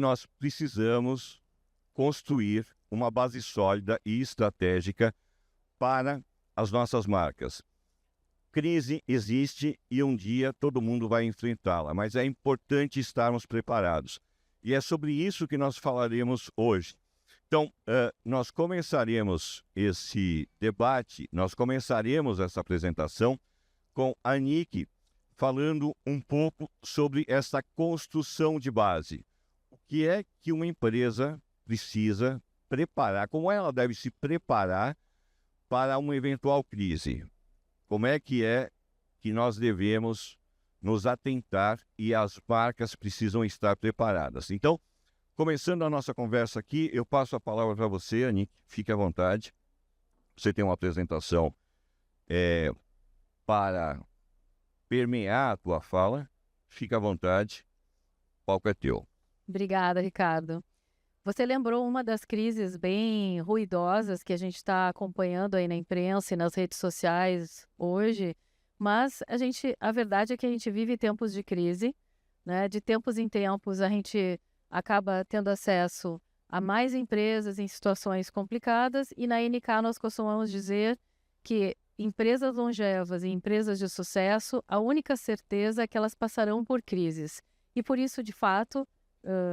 Nós precisamos construir uma base sólida e estratégica para as nossas marcas. Crise existe e um dia todo mundo vai enfrentá-la, mas é importante estarmos preparados. E é sobre isso que nós falaremos hoje. Então, nós começaremos esse debate, nós começaremos essa apresentação com a Nick falando um pouco sobre essa construção de base. O que é que uma empresa precisa preparar, como ela deve se preparar para uma eventual crise? Como é que nós devemos nos atentar e as marcas precisam estar preparadas? Então, começando a nossa conversa aqui, eu passo a palavra para você, Anick, fique à vontade. Você tem uma apresentação para permear a tua fala, fique à vontade, o palco é teu. Obrigada, Ricardo. Você lembrou uma das crises bem ruidosas que a gente está acompanhando aí na imprensa e nas redes sociais hoje, mas a verdade é que a gente vive tempos de crise, né? De tempos em tempos a gente acaba tendo acesso a mais empresas em situações complicadas e na NK nós costumamos dizer que empresas longevas e empresas de sucesso, a única certeza é que elas passarão por crises. E por isso, de fato,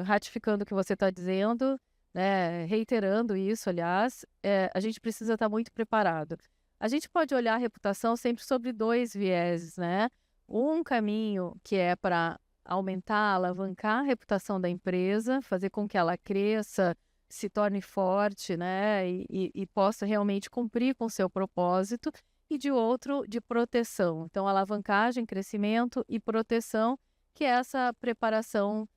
ratificando o que você está dizendo, né, reiterando isso, aliás, a gente precisa estar muito preparado. A gente pode olhar a reputação sempre sobre dois vieses, né? Um caminho que é para aumentar, alavancar a reputação da empresa, fazer com que ela cresça, se torne forte, né, e possa realmente cumprir com o seu propósito, e de outro, de proteção. Então, alavancagem, crescimento e proteção, que é essa preparação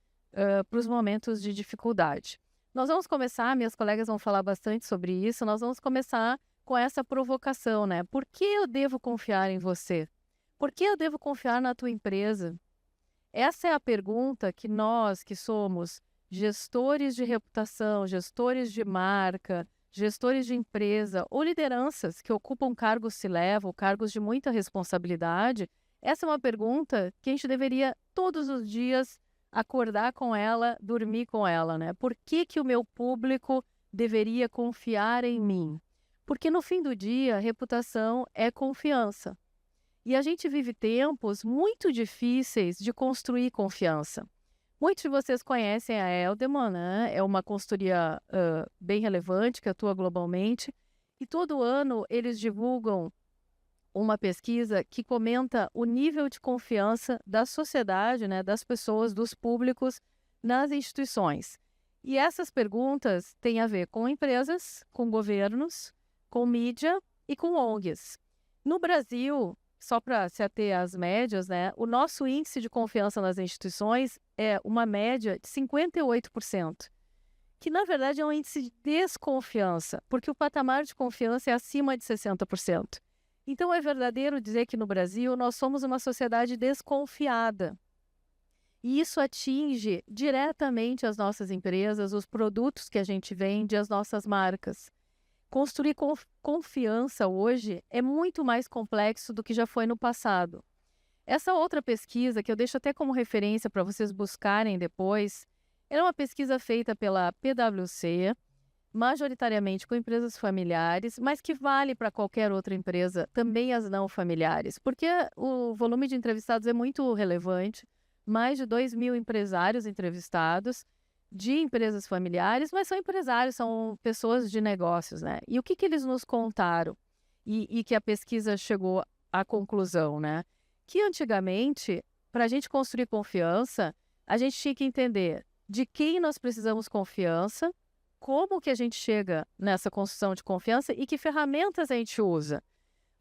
para os momentos de dificuldade. Nós vamos começar, minhas colegas vão falar bastante sobre isso, nós vamos começar com essa provocação, né? Por que eu devo confiar em você? Por que eu devo confiar na tua empresa? Essa é a pergunta que nós, que somos gestores de reputação, gestores de marca, gestores de empresa ou lideranças que ocupam cargos C-level, cargos de muita responsabilidade, essa é uma pergunta que a gente deveria todos os dias acordar com ela, dormir com ela, né? Por que que o meu público deveria confiar em mim? Porque no fim do dia, reputação é confiança. E a gente vive tempos muito difíceis de construir confiança. Muitos de vocês conhecem a Elderman, né? É uma consultoria bem relevante que atua globalmente. E todo ano eles divulgam uma pesquisa que comenta o nível de confiança da sociedade, né, das pessoas, dos públicos nas instituições. E essas perguntas têm a ver com empresas, com governos, com mídia e com ONGs. No Brasil, só para se ater às médias, né, o nosso índice de confiança nas instituições é uma média de 58%, que na verdade é um índice de desconfiança, porque o patamar de confiança é acima de 60%. Então é verdadeiro dizer que no Brasil nós somos uma sociedade desconfiada. E isso atinge diretamente as nossas empresas, os produtos que a gente vende, as nossas marcas. Construir confiança hoje é muito mais complexo do que já foi no passado. Essa outra pesquisa, que eu deixo até como referência para vocês buscarem depois, é uma pesquisa feita pela PwC, majoritariamente com empresas familiares, mas que vale para qualquer outra empresa, também as não familiares, porque o volume de entrevistados é muito relevante, mais de 2.000 empresários entrevistados, de empresas familiares, mas são empresários, são pessoas de negócios, né? E o que eles nos contaram? E que a pesquisa chegou à conclusão, né? Que antigamente, para a gente construir confiança, a gente tinha que entender de quem nós precisamos confiança, como que a gente chega nessa construção de confiança e que ferramentas a gente usa.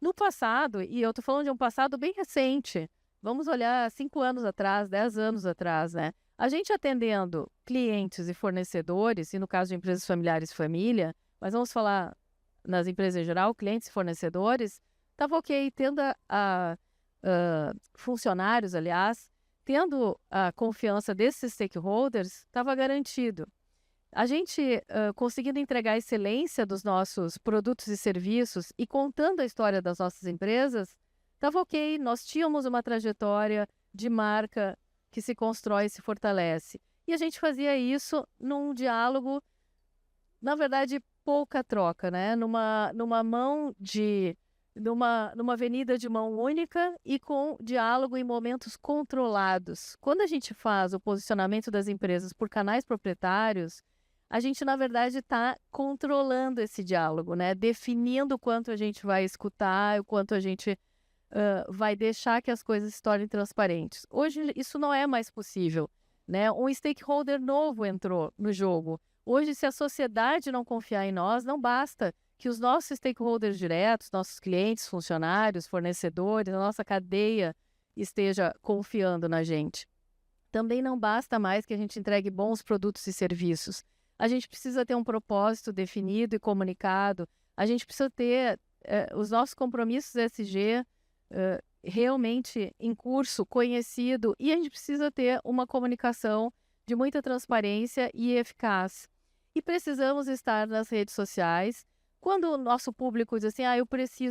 No passado, e eu estou falando de um passado bem recente, vamos olhar 5 anos atrás, 10 anos atrás, né? A gente atendendo clientes e fornecedores, e no caso de empresas familiares, família, mas vamos falar nas empresas em geral, clientes e fornecedores, estava ok, tendo funcionários, aliás, tendo a confiança desses stakeholders, estava garantido. A gente, conseguindo entregar a excelência dos nossos produtos e serviços e contando a história das nossas empresas, estava ok, nós tínhamos uma trajetória de marca que se constrói e se fortalece. E a gente fazia isso num diálogo, na verdade, pouca troca, né? Numa avenida de mão única e com diálogo em momentos controlados. Quando a gente faz o posicionamento das empresas por canais proprietários, a gente, na verdade, está controlando esse diálogo, né? Definindo o quanto a gente vai escutar, o quanto a gente vai deixar que as coisas se tornem transparentes. Hoje, isso não é mais possível, né? Um stakeholder novo entrou no jogo. Hoje, se a sociedade não confiar em nós, não basta que os nossos stakeholders diretos, nossos clientes, funcionários, fornecedores, a nossa cadeia esteja confiando na gente. Também não basta mais que a gente entregue bons produtos e serviços. A gente precisa ter um propósito definido e comunicado. A gente precisa ter os nossos compromissos ESG realmente em curso, conhecido, e a gente precisa ter uma comunicação de muita transparência e eficaz. E precisamos estar nas redes sociais. Quando o nosso público diz assim,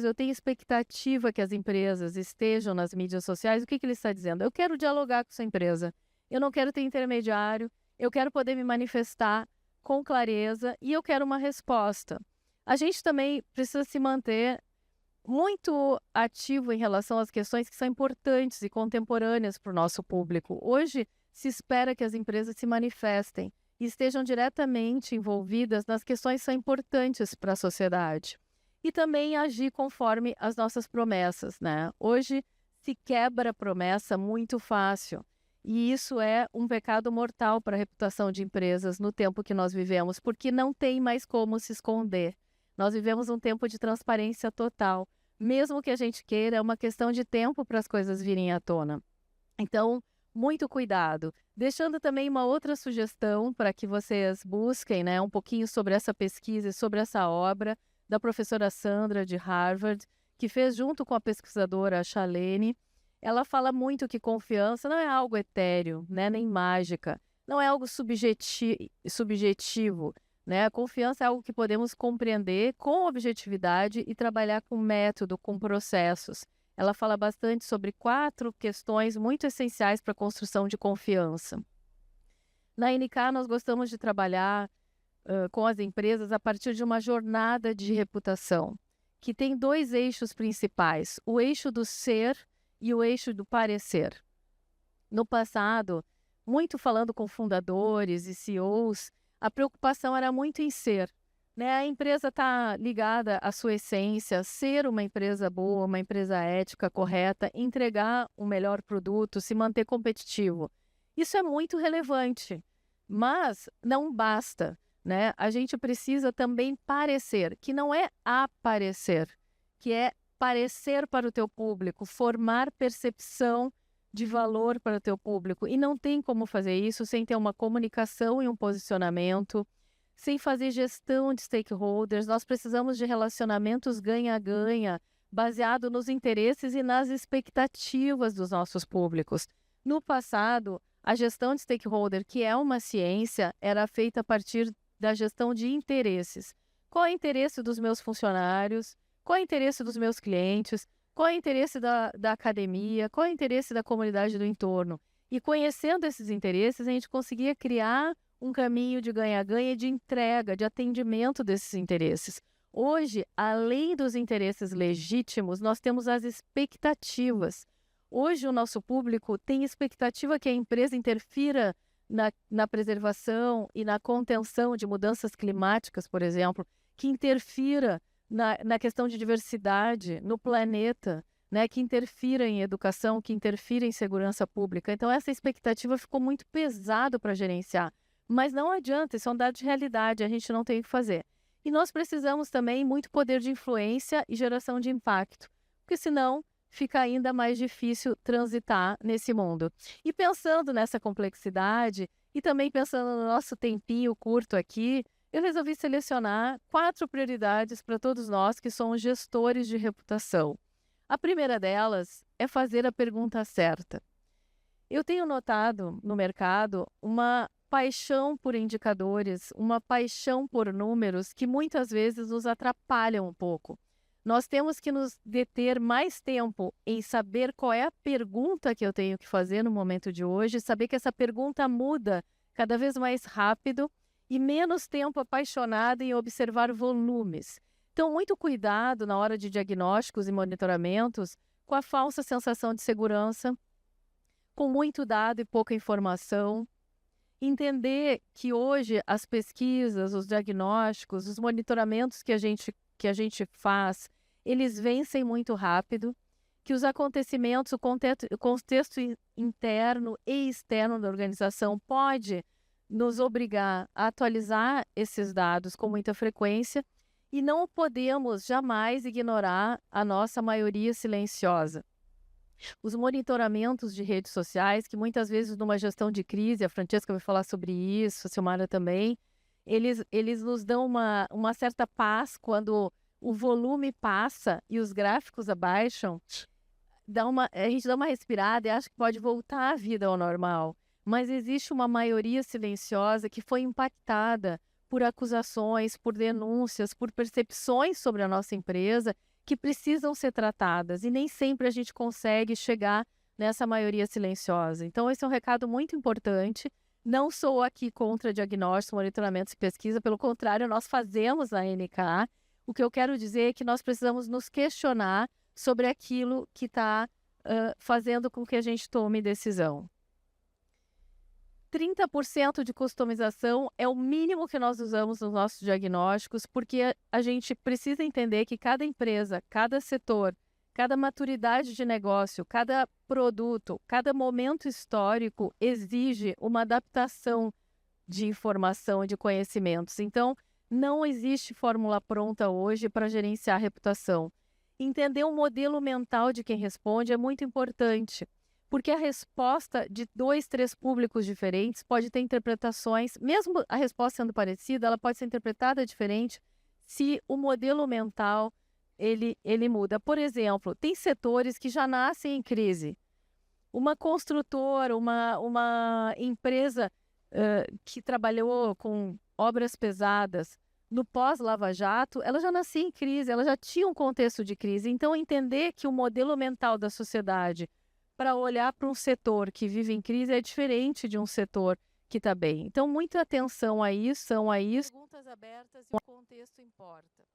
eu tenho expectativa que as empresas estejam nas mídias sociais, o que ele está dizendo? Eu quero dialogar com essa empresa, eu não quero ter intermediário, eu quero poder me manifestar com clareza e eu quero uma resposta. A gente também precisa se manter muito ativo em relação às questões que são importantes e contemporâneas para o nosso público. Hoje, se espera que as empresas se manifestem e estejam diretamente envolvidas nas questões que são importantes para a sociedade. E também agir conforme as nossas promessas, né? Hoje se quebra a promessa muito fácil. E isso é um pecado mortal para a reputação de empresas no tempo que nós vivemos, porque não tem mais como se esconder. Nós vivemos um tempo de transparência total. Mesmo que a gente queira, é uma questão de tempo para as coisas virem à tona. Então, muito cuidado. Deixando também uma outra sugestão para que vocês busquem, né, um pouquinho sobre essa pesquisa e sobre essa obra da professora Sandra, de Harvard, que fez junto com a pesquisadora Chalene. Ela fala muito que confiança não é algo etéreo, né, nem mágica, não é algo subjetivo. Né? A confiança é algo que podemos compreender com objetividade e trabalhar com método, com processos. Ela fala bastante sobre 4 questões muito essenciais para a construção de confiança. Na NK, nós gostamos de trabalhar com as empresas a partir de uma jornada de reputação, que tem 2 eixos principais, o eixo do ser e o eixo do parecer. No passado, muito falando com fundadores e CEOs, a preocupação era muito em ser. Né? A empresa está ligada à sua essência, ser uma empresa boa, uma empresa ética, correta, entregar um melhor produto, se manter competitivo. Isso é muito relevante, mas não basta. Né? A gente precisa também parecer, que não é aparecer, que é parecer para o teu público, formar percepção de valor para o teu público. E não tem como fazer isso sem ter uma comunicação e um posicionamento, sem fazer gestão de stakeholders. Nós precisamos de relacionamentos ganha-ganha, baseado nos interesses e nas expectativas dos nossos públicos. No passado, a gestão de stakeholder, que é uma ciência, era feita a partir da gestão de interesses. Qual é o interesse dos meus funcionários? Qual é o interesse dos meus clientes? Qual é o interesse da academia? Qual é o interesse da comunidade do entorno? E conhecendo esses interesses, a gente conseguia criar um caminho de ganha-ganha, de entrega, de atendimento desses interesses. Hoje, além dos interesses legítimos, nós temos as expectativas. Hoje, o nosso público tem expectativa que a empresa interfira na preservação e na contenção de mudanças climáticas, por exemplo, que interfira na questão de diversidade no planeta, né, que interfira em educação, que interfira em segurança pública. Então, essa expectativa ficou muito pesado para gerenciar. Mas não adianta, isso é um dado de realidade, a gente não tem o que fazer. E nós precisamos também muito poder de influência e geração de impacto, porque senão fica ainda mais difícil transitar nesse mundo. E pensando nessa complexidade e também pensando no nosso tempinho curto aqui, eu resolvi selecionar 4 prioridades para todos nós que somos gestores de reputação. A primeira delas é fazer a pergunta certa. Eu tenho notado no mercado uma paixão por indicadores, uma paixão por números que muitas vezes nos atrapalham um pouco. Nós temos que nos deter mais tempo em saber qual é a pergunta que eu tenho que fazer no momento de hoje, saber que essa pergunta muda cada vez mais rápido e menos tempo apaixonado em observar volumes. Então, muito cuidado na hora de diagnósticos e monitoramentos com a falsa sensação de segurança, com muito dado e pouca informação. Entender que hoje as pesquisas, os diagnósticos, os monitoramentos que a gente faz, eles vencem muito rápido, que os acontecimentos, o contexto interno e externo da organização pode nos obrigar a atualizar esses dados com muita frequência e não podemos jamais ignorar a nossa maioria silenciosa. Os monitoramentos de redes sociais, que muitas vezes numa gestão de crise, a Francesca vai falar sobre isso, a Silmara também, eles nos dão uma certa paz quando o volume passa e os gráficos abaixam, a gente dá uma respirada e acha que pode voltar a vida ao normal. Mas existe uma maioria silenciosa que foi impactada por acusações, por denúncias, por percepções sobre a nossa empresa que precisam ser tratadas e nem sempre a gente consegue chegar nessa maioria silenciosa. Então, esse é um recado muito importante. Não sou aqui contra diagnóstico, monitoramento e pesquisa, pelo contrário, nós fazemos na NK. O que eu quero dizer é que nós precisamos nos questionar sobre aquilo que está fazendo com que a gente tome decisão. 30% de customização é o mínimo que nós usamos nos nossos diagnósticos, porque a gente precisa entender que cada empresa, cada setor, cada maturidade de negócio, cada produto, cada momento histórico exige uma adaptação de informação e de conhecimentos. Então, não existe fórmula pronta hoje para gerenciar a reputação. Entender o modelo mental de quem responde é muito importante, porque a resposta de 2, 3 públicos diferentes pode ter interpretações, mesmo a resposta sendo parecida, ela pode ser interpretada diferente se o modelo mental ele muda. Por exemplo, tem setores que já nascem em crise. Uma construtora, uma empresa que trabalhou com obras pesadas, no pós-Lava Jato, ela já nascia em crise, ela já tinha um contexto de crise. Então, entender que o modelo mental da sociedade para olhar para um setor que vive em crise é diferente de um setor que está bem. Então, muita atenção a isso, Perguntas abertas e o contexto importa.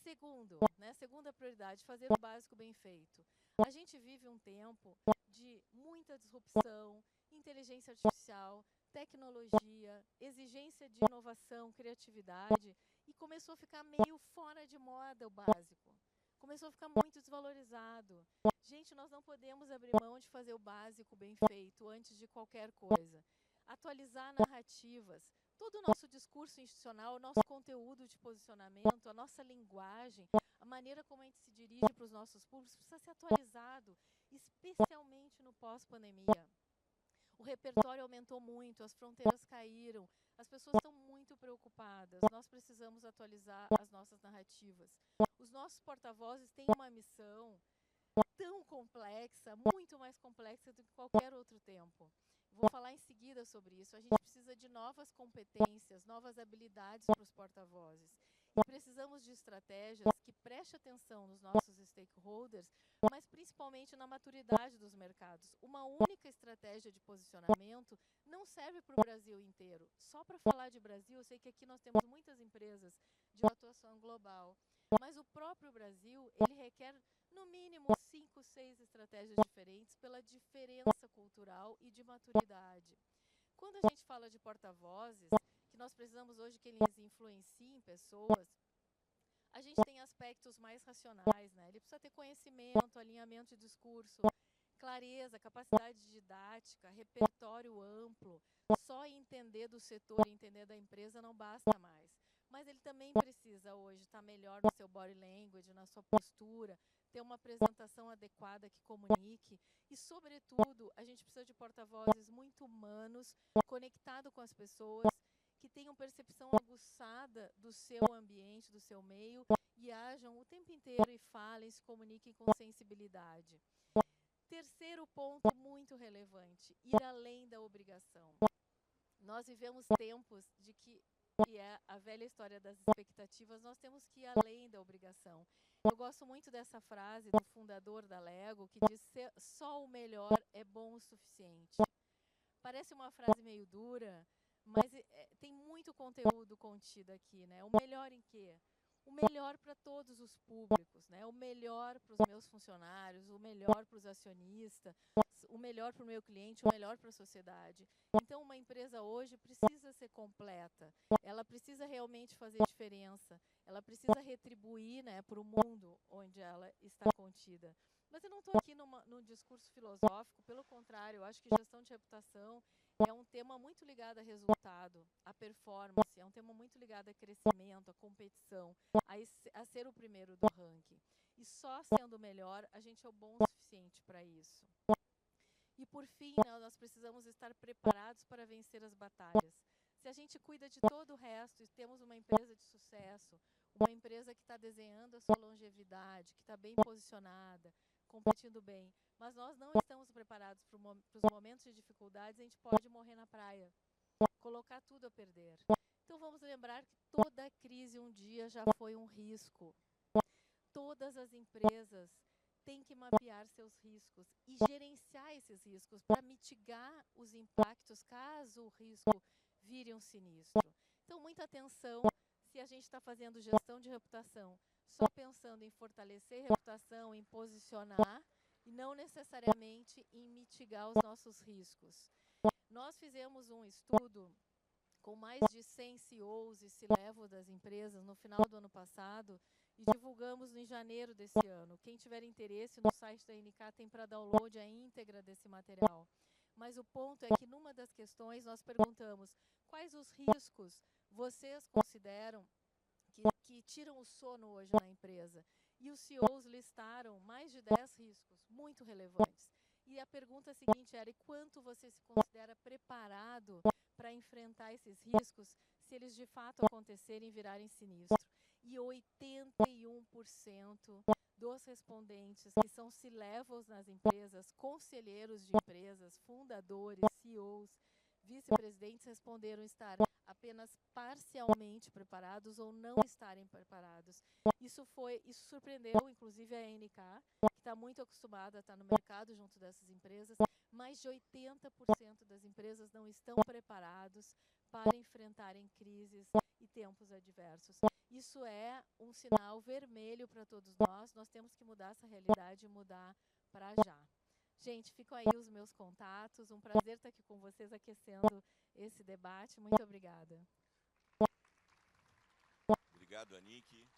Segundo, segunda prioridade, fazer o básico bem feito. A gente vive um tempo de muita disrupção, inteligência artificial, tecnologia, exigência de inovação, criatividade, e começou a ficar meio fora de moda o básico. Começou a ficar muito desvalorizado. Gente, nós não podemos abrir mão de fazer o básico bem feito antes de qualquer coisa. Atualizar narrativas, todo o nosso discurso institucional, o nosso conteúdo de posicionamento, a nossa linguagem, a maneira como a gente se dirige para os nossos públicos precisa ser atualizado, especialmente no pós-pandemia. O repertório aumentou muito, as fronteiras caíram, as pessoas estão muito preocupadas. Nós precisamos atualizar as nossas narrativas. Os nossos porta-vozes têm uma missão tão complexa, muito mais complexa do que qualquer outro tempo. Vou falar em seguida sobre isso. A gente precisa de novas competências, novas habilidades para os porta-vozes. E precisamos de estratégias que prestem atenção nos nossos stakeholders, mas principalmente na maturidade dos mercados. Uma única estratégia de posicionamento não serve para o Brasil inteiro. Só para falar de Brasil, eu sei que aqui nós temos muitas empresas de atuação global, mas o próprio Brasil, ele requer no mínimo 5, 6 estratégias diferentes pela diferença cultural e de maturidade. Quando a gente fala de porta-vozes, que nós precisamos hoje que eles influenciem pessoas, a gente tem aspectos mais racionais, Ele precisa ter conhecimento, alinhamento de discurso, clareza, capacidade didática, repertório amplo. Só entender do setor e entender da empresa não basta mais. Mas ele também precisa hoje estar melhor no seu body language, na sua postura, ter uma apresentação adequada que comunique. E, sobretudo, a gente precisa de porta-vozes muito humanos, conectados com as pessoas, que tenham percepção aguçada do seu ambiente, do seu meio, e ajam o tempo inteiro e falem, se comuniquem com sensibilidade. Terceiro ponto muito relevante, ir além da obrigação. Nós vivemos tempos de que é a velha história das expectativas, nós temos que ir além da obrigação. Eu gosto muito dessa frase do fundador da Lego, que diz: só o melhor é bom o suficiente. Parece uma frase meio dura, mas tem muito conteúdo contido aqui, né? O melhor em quê? O melhor para todos os públicos, né? O melhor para os meus funcionários, o melhor para os acionistas, o melhor para o meu cliente, o melhor para a sociedade. Então, uma empresa hoje precisa ser completa, ela precisa realmente fazer diferença, ela precisa retribuir, né, para o mundo onde ela está contida. Mas eu não estou aqui num discurso filosófico, pelo contrário, eu acho que gestão de reputação é um tema muito ligado a resultado, a performance, é um tema muito ligado a crescimento, a competição, a ser o primeiro do ranking. E só sendo o melhor, a gente é o bom o suficiente para isso. E, por fim, né, nós precisamos estar preparados para vencer as batalhas. Se a gente cuida de todo o resto e temos uma empresa de sucesso, uma empresa que está desenhando a sua longevidade, que está bem posicionada, competindo bem, mas nós não estamos preparados para os momentos de dificuldades, a gente pode morrer na praia, colocar tudo a perder. Então vamos lembrar que toda crise um dia já foi um risco. Todas as empresas têm que mapear seus riscos e gerenciar esses riscos para mitigar os impactos caso o risco vire um sinistro. Então, muita atenção se a gente está fazendo gestão de reputação só pensando em fortalecer reputação, em posicionar e não necessariamente em mitigar os nossos riscos. Nós fizemos um estudo com mais de 100 CEOs e C-Level das empresas no final do ano passado e divulgamos em janeiro desse ano. Quem tiver interesse, no site da NK tem para download a íntegra desse material. Mas o ponto é que, numa das questões, nós perguntamos quais os riscos vocês consideram que tiram o sono hoje na empresa. E os CEOs listaram mais de 10 riscos muito relevantes. E a pergunta seguinte era: e quanto você se considera preparado para enfrentar esses riscos se eles de fato acontecerem e virarem sinistro? E 81% dos respondentes que são C-levels nas empresas, conselheiros de empresas, fundadores, CEOs, vice-presidentes, responderam estar apenas parcialmente preparados ou não estarem preparados. Isso surpreendeu, inclusive, a NK, que está muito acostumada a estar no mercado junto dessas empresas. Mais de 80% das empresas não estão preparados para enfrentarem crises e tempos adversos. Isso é um sinal vermelho para todos nós. Nós temos que mudar essa realidade e mudar para já. Gente, ficam aí os meus contatos. Um prazer estar aqui com vocês aquecendo esse debate. Muito obrigada. Obrigado, Anique.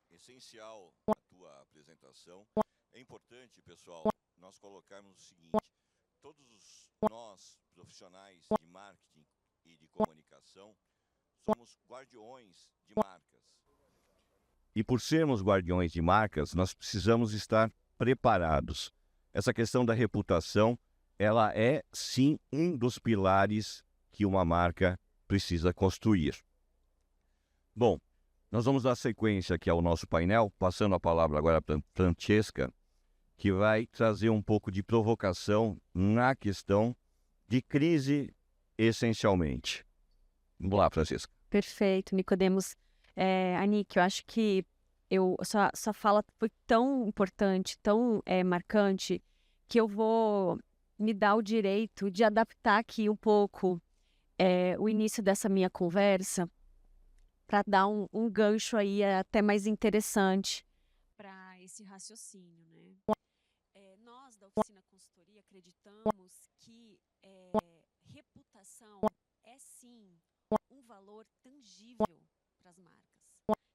Essencial a tua apresentação. É importante, pessoal, nós colocarmos o seguinte: todos nós, profissionais de marketing e de comunicação, somos guardiões de marcas. E por sermos guardiões de marcas, nós precisamos estar preparados. Essa questão da reputação, ela é sim um dos pilares que uma marca precisa construir. Bom, nós vamos dar sequência aqui ao nosso painel, passando a palavra agora para a Francesca, que vai trazer um pouco de provocação na questão de crise essencialmente. Vamos lá, Francesca. Perfeito, Nicodemos. Anique, eu acho que sua fala foi tão importante, tão marcante, que eu vou me dar o direito de adaptar aqui um pouco o início dessa minha conversa para dar um gancho aí até mais interessante para esse raciocínio, né? Nós, da Oficina Consultoria, acreditamos que reputação é sim um valor tangível para as marcas.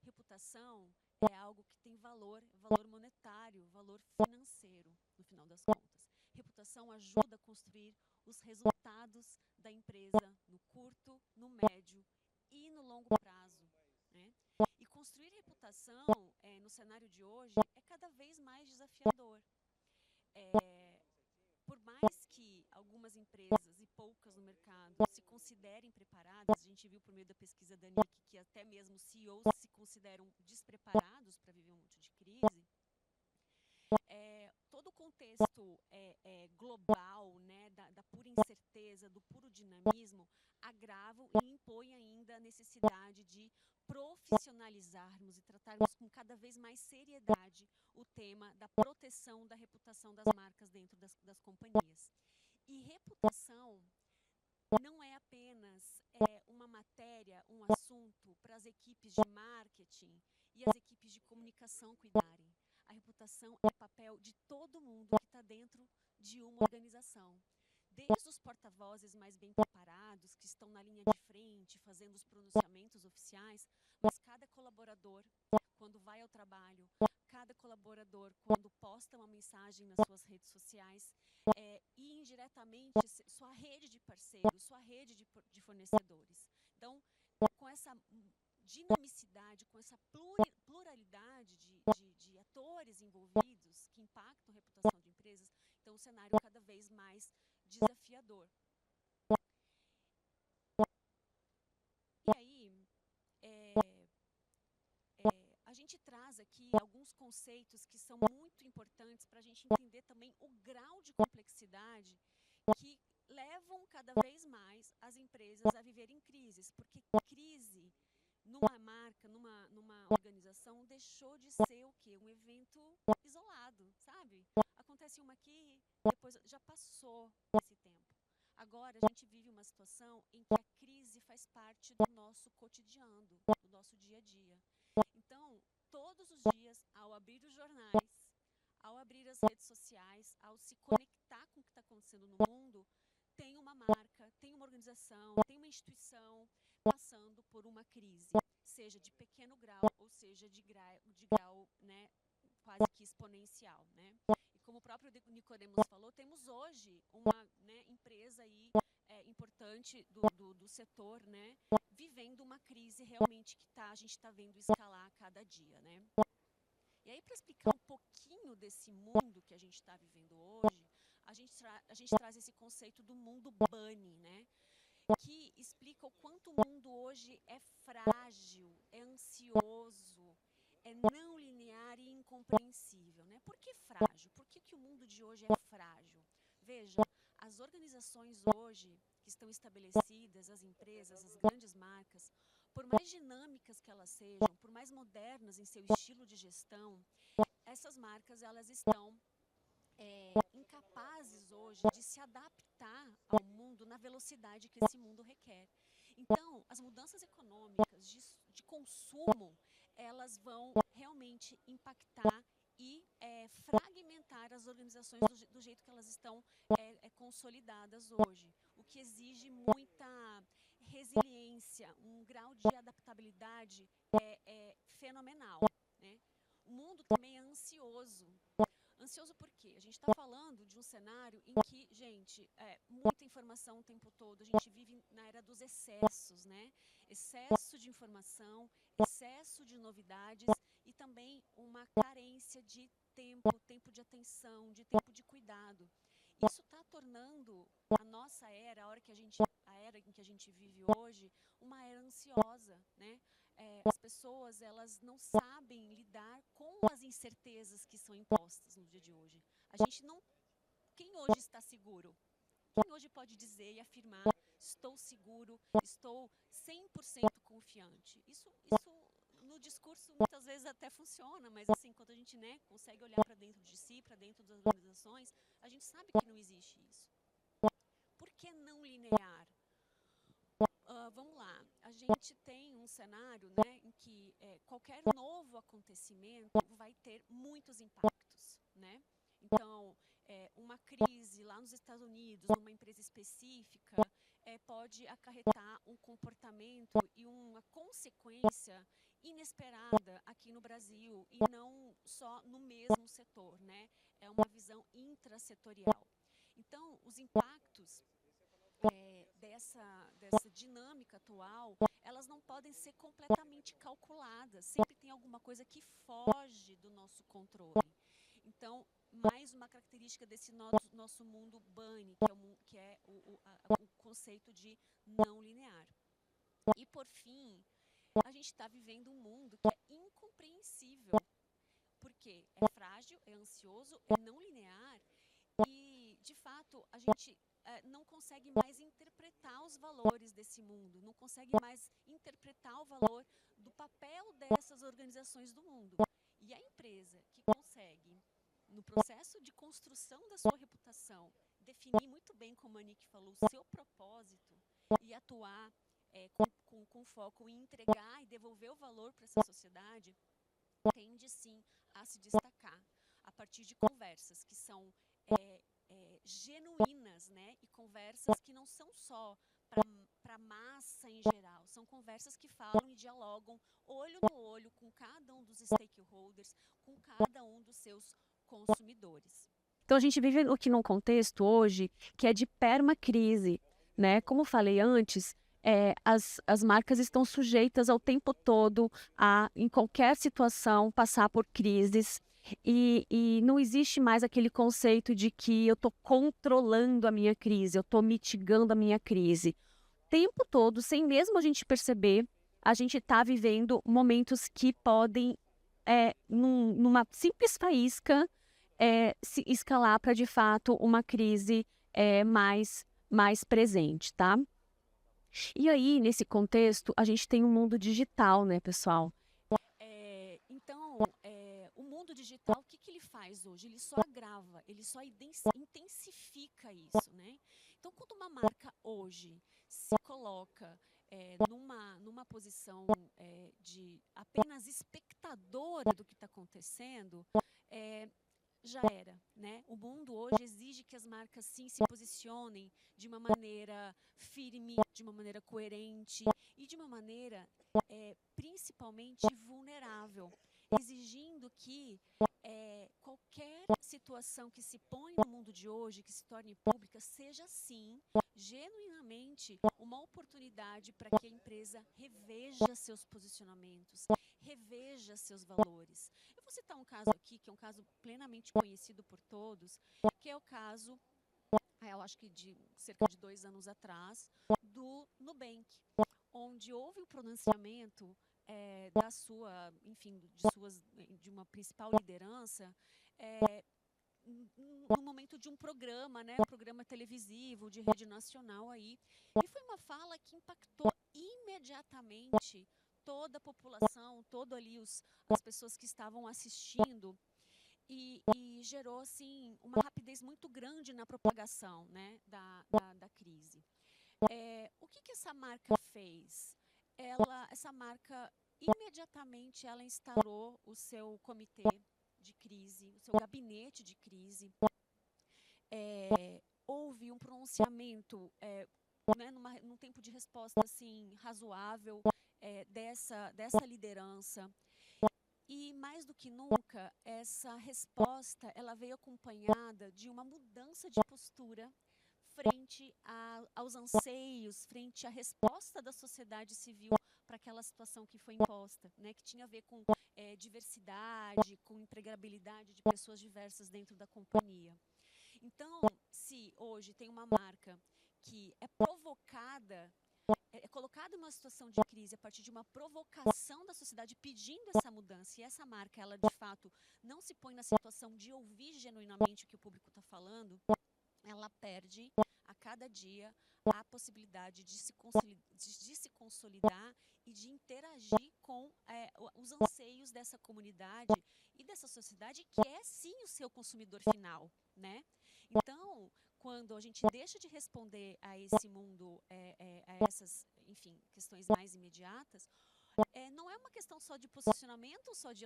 Reputação é algo que tem valor monetário, valor financeiro, no final das contas. Reputação ajuda a construir os resultados da empresa no curto, no médio e no longo prazo, né? E construir reputação no cenário de hoje é cada vez mais desafiador. Por mais que algumas empresas e poucas no mercado se considerem preparadas, a gente viu por meio da pesquisa da NIC que até mesmo CEOs se consideram despreparados para viver um monte de crise, todo o contexto global, né, da pura incerteza, do puro dinamismo, agravam e impõem ainda a necessidade de profissionalizarmos e tratarmos com cada vez mais seriedade o tema da proteção da reputação das marcas dentro das companhias. E reputação não é apenas uma matéria, um assunto para as equipes de marketing e as equipes de comunicação cuidarem. A reputação é papel de todo mundo que está dentro de uma organização. Desde os porta-vozes mais bem preparados, que estão na linha de frente, fazendo os pronunciamentos oficiais, mas cada colaborador, quando vai ao trabalho, cada colaborador, quando posta uma mensagem nas suas redes sociais, e indiretamente sua rede de parceiros, sua rede de fornecedores. Então, com essa dinamicidade, com essa pluralidade de atores envolvidos que impactam a reputação de empresas, então o cenário é cada vez mais desafiador. E aí, a gente traz aqui alguns conceitos que são muito importantes para a gente entender também o grau de complexidade que levam cada vez mais as empresas a viverem crises, porque crise numa marca, numa organização, deixou de ser o quê? Um evento isolado, sabe? Acontece uma aqui, depois já passou esse tempo. Agora a gente vive uma situação em que a crise faz parte do nosso cotidiano, do nosso dia a dia. Então, todos os dias, ao abrir os jornais, ao abrir as redes sociais, ao se conectar com o que está acontecendo no mundo, tem uma marca, tem uma organização, tem uma instituição passando por uma crise, seja de pequeno grau ou seja de grau, né, quase que exponencial, né? E como o próprio Nicodemos falou, temos hoje uma, né, empresa aí importante do setor, né, vivendo uma crise realmente que a gente está vendo escalar a cada dia, né? E aí, para explicar um pouquinho desse mundo que a gente está vivendo hoje, a gente traz esse conceito do mundo bunny, né? Que explica o quanto o mundo hoje é frágil, é ansioso, é não linear e incompreensível, né? Por que frágil? Por que o mundo de hoje é frágil? Veja, as organizações hoje que estão estabelecidas, as empresas, as grandes marcas, por mais dinâmicas que elas sejam, por mais modernas em seu estilo de gestão, essas marcas elas estão incapazes hoje de se adaptar ao mundo na velocidade que esse mundo requer. Então, as mudanças econômicas de consumo, elas vão realmente impactar e fragmentar as organizações do jeito que elas estão consolidadas hoje, o que exige muita resiliência, um grau de adaptabilidade fenomenal, né? O mundo também é ansioso. Ansioso por quê? A gente está falando de um cenário em que, gente, muita informação o tempo todo. A gente vive na era dos excessos, né? Excesso de informação, excesso de novidades e também uma carência de tempo de atenção, de tempo de cuidado. Isso está tornando a nossa era, a era em que a gente vive hoje, uma era ansiosa, né? As pessoas elas não sabem lidar com as incertezas que são impostas no dia de hoje. A gente não, quem hoje está seguro? Quem hoje pode dizer e afirmar estou seguro, estou 100% confiante? Isso no discurso muitas vezes até funciona, mas assim, quando a gente, né, consegue olhar para dentro de si, para dentro das organizações, a gente sabe que não existe isso. Por que não linear? Vamos lá, a gente tem um cenário, né, em que qualquer novo acontecimento vai ter muitos impactos, né? Então, uma crise lá nos Estados Unidos, numa empresa específica, pode acarretar um comportamento e uma consequência inesperada aqui no Brasil e não só no mesmo setor, né? É uma visão intrasetorial. Então, os impactos dessa dinâmica atual, elas não podem ser completamente calculadas. Sempre tem alguma coisa que foge do nosso controle. Então, mais uma característica desse nosso mundo bunny, que é o conceito de não linear. E, por fim, a gente está vivendo um mundo que é incompreensível. Porque é frágil, é ansioso, é não linear e, de fato, a gente não consegue mais interpretar os valores desse mundo, não consegue mais interpretar o valor do papel dessas organizações do mundo. E a empresa que consegue, no processo de construção da sua reputação, definir muito bem, como a Nick falou, o seu propósito e atuar com foco em entregar e devolver o valor para essa sociedade, tende sim a se destacar a partir de conversas que são genuínas, né? E conversas que não são só para a massa em geral, são conversas que falam e dialogam olho no olho com cada um dos stakeholders, com cada um dos seus consumidores. Então, a gente vive aqui num contexto hoje que é de permacrise, né? Como falei antes, as marcas estão sujeitas ao tempo todo a, em qualquer situação, passar por crises. E não existe mais aquele conceito de que eu estou controlando a minha crise, eu estou mitigando a minha crise. O tempo todo, sem mesmo a gente perceber, a gente está vivendo momentos que podem, numa simples faísca, se escalar para, de fato, uma crise mais presente, tá? E aí, nesse contexto, a gente tem um mundo digital, né, pessoal? Então, o mundo digital, o que ele faz hoje? Ele só agrava, ele só intensifica isso, né? Então, quando uma marca hoje se coloca numa posição de apenas espectadora do que está acontecendo, já era, né? O mundo hoje exige que as marcas sim se posicionem de uma maneira firme, de uma maneira coerente e de uma maneira principalmente vulnerável, exigindo que qualquer situação que se põe no mundo de hoje, que se torne pública, seja sim, genuinamente, uma oportunidade para que a empresa reveja seus posicionamentos, reveja seus valores. Eu vou citar um caso aqui, que é um caso plenamente conhecido por todos, que é o caso, eu acho que de cerca de 2 anos atrás, do Nubank, onde houve o pronunciamento da sua, enfim, de uma principal liderança, no momento de um programa, né, um programa televisivo de rede nacional aí, e foi uma fala que impactou imediatamente toda a população, todo ali as pessoas que estavam assistindo, e gerou assim uma rapidez muito grande na propagação, né, da crise. O que essa marca fez? Essa marca imediatamente ela instaurou o seu comitê de crise, o seu gabinete de crise. Houve um pronunciamento, né, num tempo de resposta assim razoável dessa liderança. E mais do que nunca, essa resposta ela veio acompanhada de uma mudança de postura frente aos anseios, frente à resposta da sociedade civil para aquela situação que foi imposta, né, que tinha a ver com diversidade, com empregabilidade de pessoas diversas dentro da companhia. Então, se hoje tem uma marca que é provocada, é colocada numa situação de crise a partir de uma provocação da sociedade pedindo essa mudança, e essa marca, ela de fato não se põe na situação de ouvir genuinamente o que o público está falando, ela perde a cada dia a possibilidade de se consolidar e de interagir com os anseios dessa comunidade e dessa sociedade, que é sim o seu consumidor final, né? Então, quando a gente deixa de responder a esse mundo, a essas, enfim, questões mais imediatas, não é uma questão só de posicionamento ou só de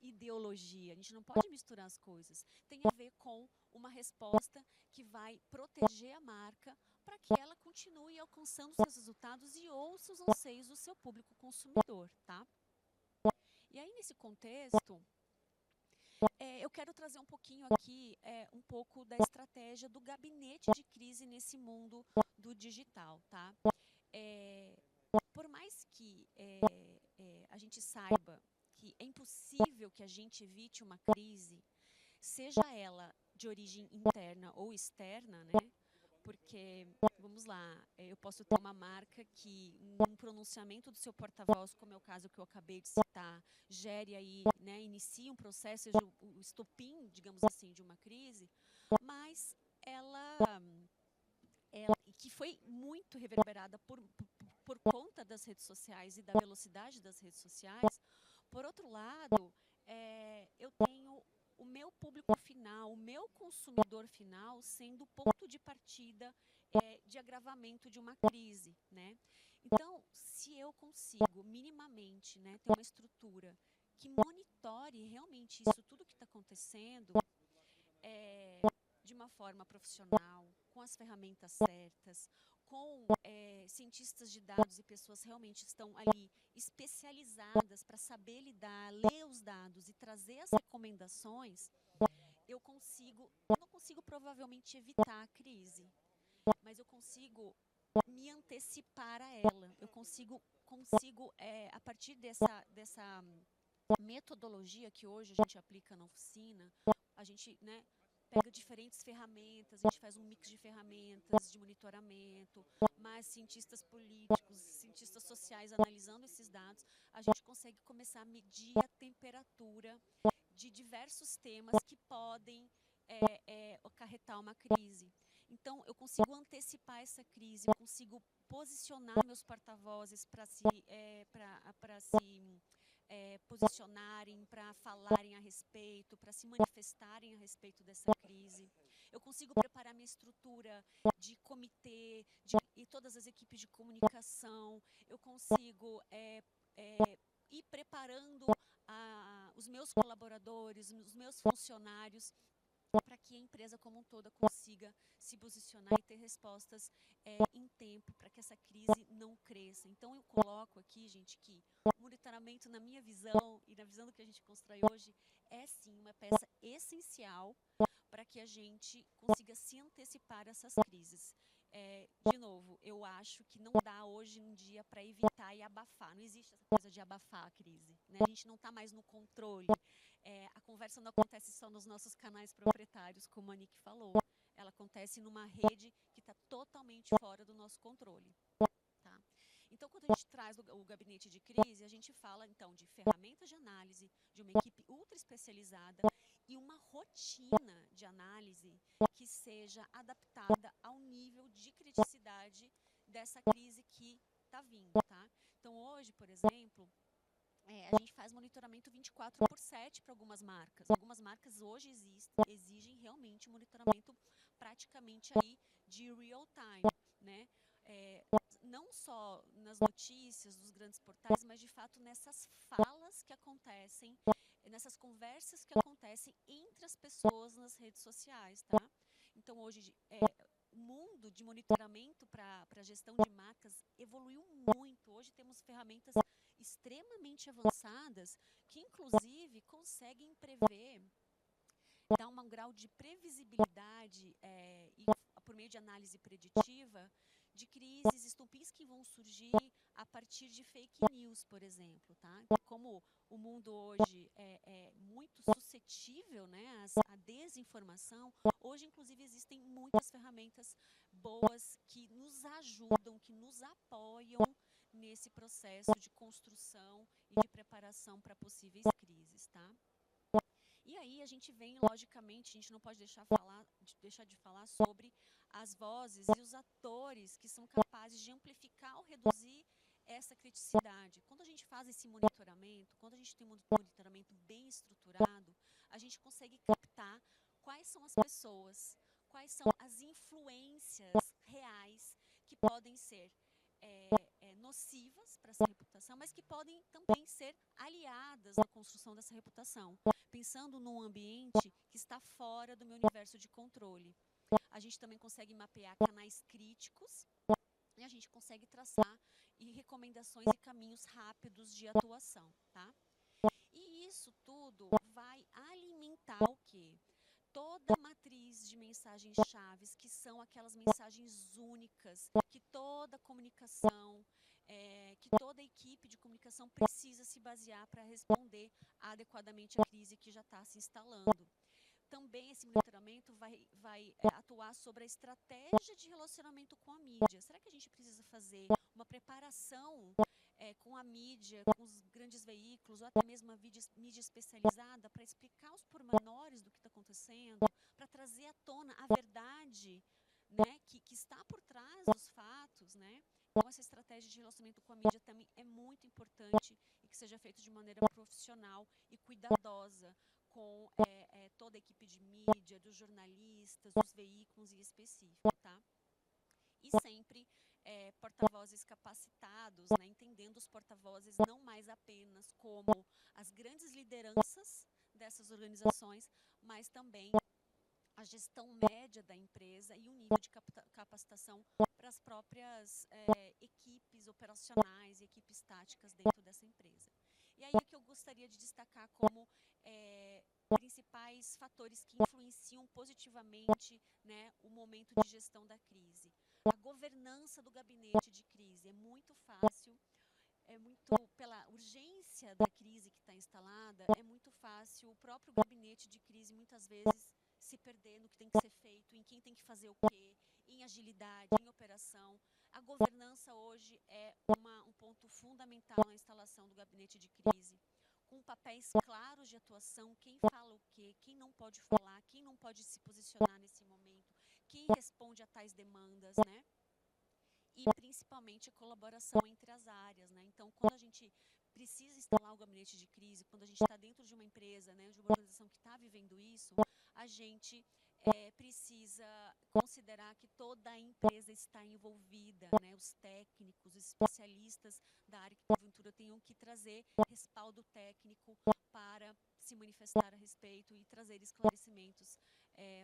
ideologia. A gente não pode misturar as coisas. Tem a ver com uma resposta que vai proteger a marca para que ela continue alcançando seus resultados e ouça os anseios do seu público consumidor, tá? E aí, nesse contexto, eu quero trazer um pouquinho aqui, um pouco da estratégia do gabinete de crise nesse mundo do digital, tá? Por mais que a gente saiba que é impossível que a gente evite uma crise, seja ela de origem interna ou externa, né? Porque, vamos lá, eu posso ter uma marca que, num pronunciamento do seu porta-voz, como é o caso que eu acabei de citar, gere aí, né, inicie um processo, seja o estopim, digamos assim, de uma crise, mas que foi muito reverberada por conta das redes sociais e da velocidade das redes sociais. Por outro lado, eu tenho o meu público final, o meu consumidor final, sendo o ponto de partida de agravamento de uma crise, né? Então, se eu consigo minimamente, né, ter uma estrutura que monitore realmente isso tudo que está acontecendo de uma forma profissional, com as ferramentas certas, com cientistas de dados e pessoas realmente estão ali especializadas para saber lidar, ler os dados e trazer as recomendações, eu não consigo provavelmente evitar a crise, mas eu consigo me antecipar a ela. Eu consigo a partir dessa metodologia que hoje a gente aplica na oficina, a gente, né, pega diferentes ferramentas, a gente faz um mix de ferramentas de monitoramento, mais cientistas políticos, cientistas sociais analisando esses dados, a gente consegue começar a medir a temperatura de diversos temas que podem acarretar uma crise. Então, eu consigo antecipar essa crise, eu consigo posicionar meus porta-vozes para se posicionarem, para falarem a respeito, para se manifestarem a respeito dessa crise. Eu consigo preparar minha estrutura de comitê e todas as equipes de comunicação. Eu consigo ir preparando os meus colaboradores, os meus funcionários, para que a empresa como um toda consiga se posicionar e ter respostas em tempo para que essa crise não cresça. Então, eu coloco aqui, gente, que o monitoramento, na minha visão e na visão do que a gente constrói hoje, é sim uma peça essencial para que a gente consiga se antecipar a essas crises. De novo, eu acho que não dá hoje em dia para evitar e abafar. Não existe essa coisa de abafar a crise, né? A gente não está mais no controle. A conversa não acontece só nos nossos canais proprietários, como a Nick falou. Ela acontece numa rede que está totalmente fora do nosso controle. Tá? Então, quando a gente traz o gabinete de crise, a gente fala, então, de ferramentas de análise, de uma equipe ultra especializada e uma rotina de análise que seja adaptada ao nível de criticidade dessa crise que está vindo. Tá? Então, hoje, por exemplo, a gente faz monitoramento 24/7 para algumas marcas. Algumas marcas hoje exigem realmente monitoramento praticamente aí de real time, né? Não só nas notícias dos grandes portais, mas de fato nessas falas que acontecem, nessas conversas que acontecem entre as pessoas nas redes sociais, tá? Então hoje o mundo de monitoramento para a gestão de marcas evoluiu muito. Hoje temos ferramentas extremamente avançadas que inclusive conseguem prever, dar um grau de previsibilidade e por meio de análise preditiva de crises, estupins que vão surgir a partir de fake news, por exemplo, tá? Como o mundo hoje é muito suscetível, né, à desinformação, hoje inclusive existem muitas ferramentas boas que nos ajudam, que nos apoiam nesse processo de construção e de preparação para possíveis crises, tá? E aí a gente vem, logicamente, a gente não pode deixar de falar sobre as vozes e os atores que são capazes de amplificar ou reduzir essa criticidade. Quando a gente faz esse monitoramento, quando a gente tem um monitoramento bem estruturado, a gente consegue captar quais são as pessoas, quais são as influências reais que podem ser nocivas para essa reputação, mas que podem também ser aliadas na construção dessa reputação, pensando num ambiente que está fora do meu universo de controle. A gente também consegue mapear canais críticos e a gente consegue traçar recomendações e caminhos rápidos de atuação, tá? E isso tudo vai alimentar o quê? Toda a matriz de mensagens chaves, que são aquelas mensagens únicas, que toda comunicação, que toda equipe de comunicação precisa se basear para responder adequadamente à crise que já está se instalando. Também esse monitoramento vai atuar sobre a estratégia de relacionamento com a mídia. Será que a gente precisa fazer uma preparação com a mídia, com os grandes veículos, ou até mesmo a mídia especializada, para explicar os pormenores do que está acontecendo, para trazer à tona a verdade, né, que está por trás dos fatos, né? Então, essa estratégia de relacionamento com a mídia também é muito importante e que seja feita de maneira profissional e cuidadosa com toda a equipe de mídia, dos jornalistas, dos veículos órgãos em específico, tá? E sempre porta-vozes capacitados, né, entendendo os porta-vozes não mais apenas como as grandes lideranças dessas organizações, mas também a gestão média da empresa e o nível de capacitação para as próprias equipes operacionais e equipes táticas dentro dessa empresa. E aí o que eu gostaria de destacar como principais fatores que influenciam positivamente, né, o momento de gestão da crise. A governança do gabinete de crise é muito fácil, pela urgência da crise que está instalada, é muito fácil o próprio gabinete de crise muitas vezes se perder no que tem que ser feito, em quem tem que fazer o quê, em agilidade, em operação. A governança hoje é um ponto fundamental na instalação do gabinete de crise, com papéis claros de atuação, quem fala o quê, quem não pode falar, quem não pode se posicionar nesse momento, quem responde a tais demandas, né? E principalmente a colaboração entre as áreas, né? Então, quando a gente precisa instalar o gabinete de crise, quando a gente está dentro de uma empresa, né, de uma organização que está vivendo isso, a gente precisa considerar que toda a empresa está envolvida, né? Os técnicos, os especialistas da área que porventura tenham que trazer respaldo técnico para se manifestar a respeito e trazer esclarecimentos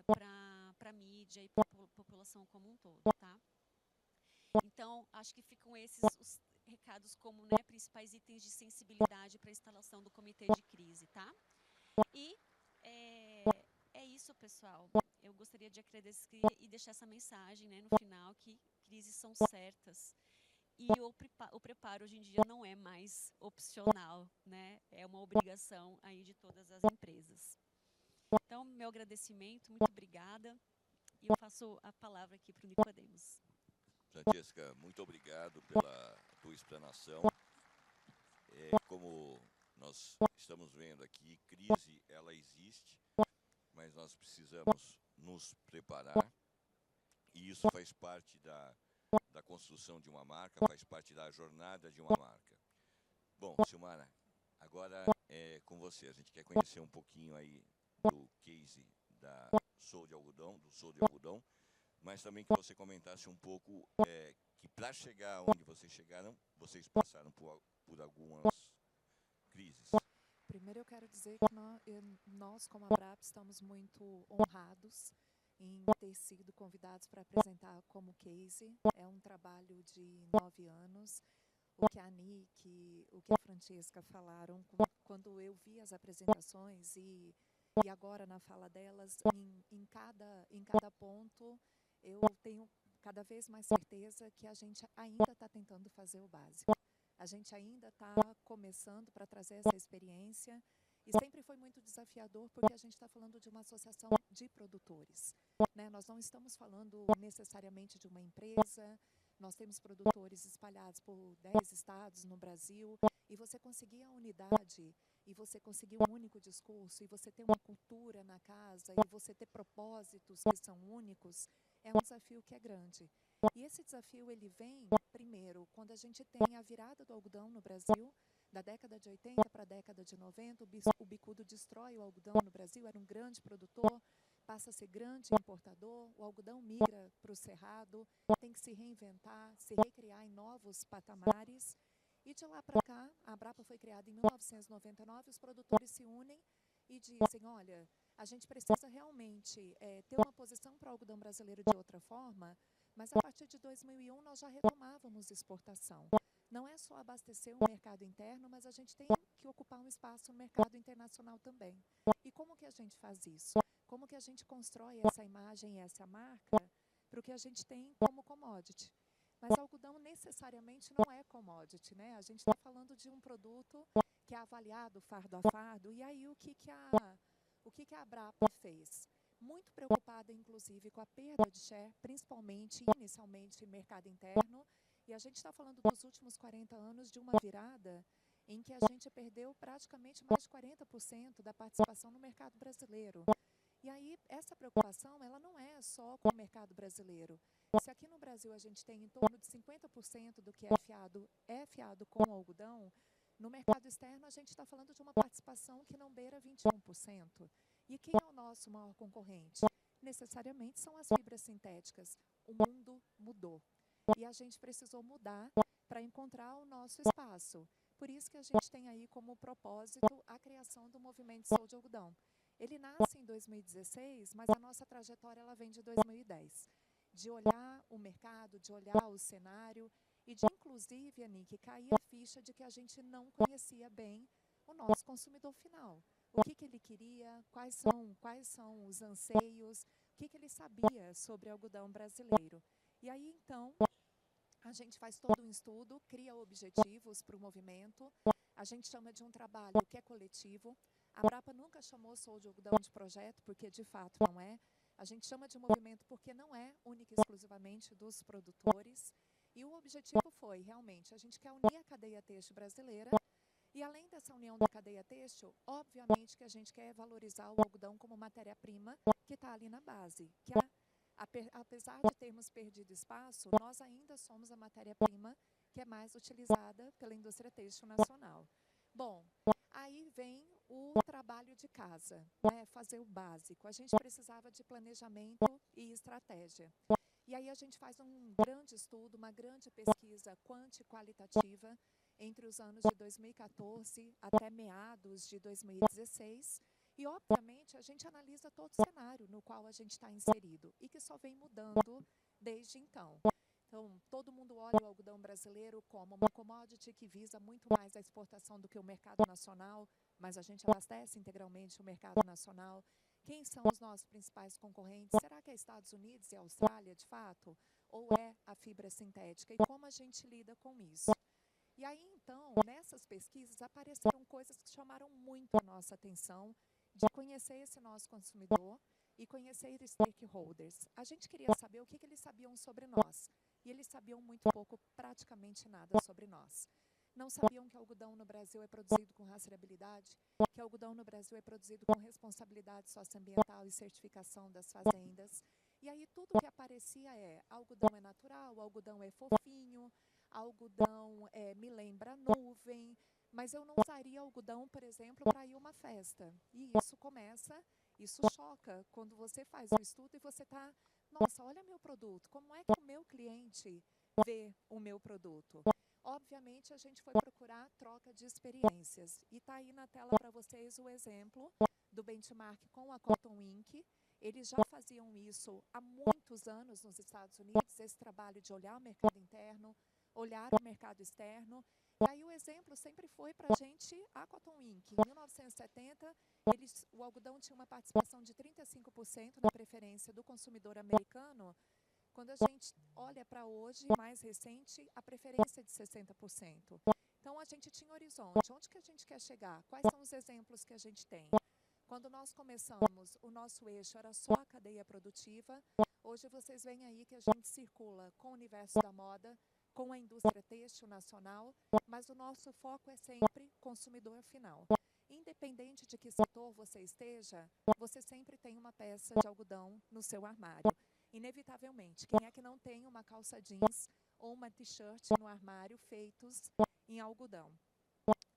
para a mídia e para a população como um todo, tá? Então, acho que ficam esses os recados como, né, principais itens de sensibilidade para a instalação do comitê de crise, tá? E é isso, pessoal. Eu gostaria de agradecer e deixar essa mensagem, né, no final, que crises são certas. E o preparo hoje em dia não é mais opcional, né? É uma obrigação aí de todas as empresas. Então, meu agradecimento, muito obrigada. E eu passo a palavra aqui para o Nicodemos. Francesca, muito obrigado pela tua explanação. Como nós estamos vendo aqui, crise, ela existe, mas nós precisamos nos preparar, e isso faz parte da construção de uma marca, faz parte da jornada de uma marca. Bom, Silmara, agora é com você. A gente quer conhecer um pouquinho aí do case da Sou de Algodão, mas também que você comentasse um pouco que para chegar onde vocês chegaram, vocês passaram por algumas crises. Primeiro eu quero dizer que nós como Abrap, estamos muito honrados em ter sido convidados para apresentar como case. É um trabalho de 9 anos. O que a Nick, o que a Francesca falaram, quando eu vi as apresentações e agora na fala delas, em cada ponto, eu tenho cada vez mais certeza que a gente ainda está tentando fazer o básico. A gente ainda está começando para trazer essa experiência e sempre foi muito desafiador porque a gente está falando de uma associação de produtores, né? Nós não estamos falando necessariamente de uma empresa, nós temos produtores espalhados por 10 estados no Brasil e você conseguir a unidade e você conseguir um único discurso e você ter uma cultura na casa e você ter propósitos que são únicos, é um desafio que é grande. E esse desafio ele vem, primeiro, quando a gente tem a virada do algodão no Brasil, da década de 80 para a década de 90, o bicudo destrói o algodão no Brasil, era um grande produtor, passa a ser grande importador, o algodão migra para o cerrado, tem que se reinventar, se recriar em novos patamares. E de lá para cá, a Abrapa foi criada em 1999, os produtores se unem e dizem, olha, a gente precisa realmente ter uma posição para o algodão brasileiro de outra forma, mas a partir de 2001 nós já retomávamos exportação. Não é só abastecer o mercado interno, mas a gente tem que ocupar um espaço no mercado internacional também. E como que a gente faz isso? Como que a gente constrói essa imagem e essa marca para o que a gente tem como commodity? Mas algodão necessariamente não é commodity, né? A gente está falando de um produto que é avaliado fardo a fardo. E aí o que a Abrapa fez? Muito preocupada, inclusive, com a perda de share, principalmente, inicialmente, mercado interno. E a gente está falando dos últimos 40 anos de uma virada em que a gente perdeu praticamente mais de 40% da participação no mercado brasileiro. E aí, essa preocupação, ela não é só com o mercado brasileiro. Se aqui no Brasil a gente tem em torno de 50% do que é fiado com algodão, no mercado externo a gente está falando de uma participação que não beira 21%. E quem é o nosso maior concorrente? Necessariamente são as fibras fibras sintéticas. O mundo mudou. E a gente precisou mudar para encontrar o nosso espaço. Por isso que a gente tem aí como propósito a criação do movimento Sou de Algodão. Ele nasce em 2016, mas a nossa trajetória ela vem de 2010. De olhar o mercado, de olhar o cenário e de, inclusive, Anique, cair a ficha de que a gente não conhecia bem o nosso consumidor final. O que ele queria, quais são os anseios, o que ele sabia sobre algodão brasileiro. E aí, então, a gente faz todo um estudo, cria objetivos para o movimento, a gente chama de um trabalho que é coletivo. A Brapa nunca chamou Sou de Algodão de projeto, porque de fato não é. A gente chama de movimento porque não é única e exclusivamente dos produtores. E o objetivo foi, realmente, a gente quer unir a cadeia têxtil brasileira. E além dessa união da cadeia têxtil, obviamente que a gente quer valorizar o algodão como matéria-prima que está ali na base. Que apesar de termos perdido espaço, nós ainda somos a matéria-prima que é mais utilizada pela indústria têxtil nacional. Bom, aí vem o trabalho de casa, né? Fazer o básico. A gente precisava de planejamento e estratégia. E aí a gente faz um grande estudo, uma grande pesquisa qualitativa entre os anos de 2014 até meados de 2016. E, obviamente, a gente analisa todo o cenário no qual a gente está inserido e que só vem mudando desde então. Então, todo mundo olha o algodão brasileiro como uma commodity que visa muito mais a exportação do que o mercado nacional, mas a gente abastece integralmente o mercado nacional. Quem são os nossos principais concorrentes? Será que é Estados Unidos e Austrália, de fato? Ou é a fibra sintética? E como a gente lida com isso? E aí, então, nessas pesquisas, apareceram coisas que chamaram muito a nossa atenção, de conhecer esse nosso consumidor e conhecer os stakeholders. A gente queria saber o que eles sabiam sobre nós. E eles sabiam muito pouco, praticamente nada sobre nós. Não sabiam que algodão no Brasil é produzido com rastreabilidade, que algodão no Brasil é produzido com responsabilidade socioambiental e certificação das fazendas. E aí tudo que aparecia algodão é natural, algodão é fofinho, algodão me lembra nuvem, mas eu não usaria algodão, por exemplo, para ir a uma festa. E isso choca quando você faz um estudo e você está, nossa, olha meu produto, como é que o meu cliente vê o meu produto? Obviamente, a gente foi procurar troca de experiências. E está aí na tela para vocês o exemplo do benchmark com a Cotton Inc. Eles já faziam isso há muitos anos nos Estados Unidos, esse trabalho de olhar o mercado interno, olhar o mercado externo. E aí o exemplo sempre foi para a gente a Cotton Inc. Em 1970, o algodão tinha uma participação de 35% na preferência do consumidor americano. Quando a gente olha para hoje, mais recente, a preferência é de 60%. Então, a gente tinha horizonte. Onde que a gente quer chegar? Quais são os exemplos que a gente tem? Quando nós começamos, o nosso eixo era só a cadeia produtiva. Hoje, vocês veem aí que a gente circula com o universo da moda, com a indústria têxtil nacional, mas o nosso foco é sempre consumidor final. Independente de que setor você esteja, você sempre tem uma peça de algodão no seu armário. Inevitavelmente, quem é que não tem uma calça jeans ou uma t-shirt no armário feitos em algodão?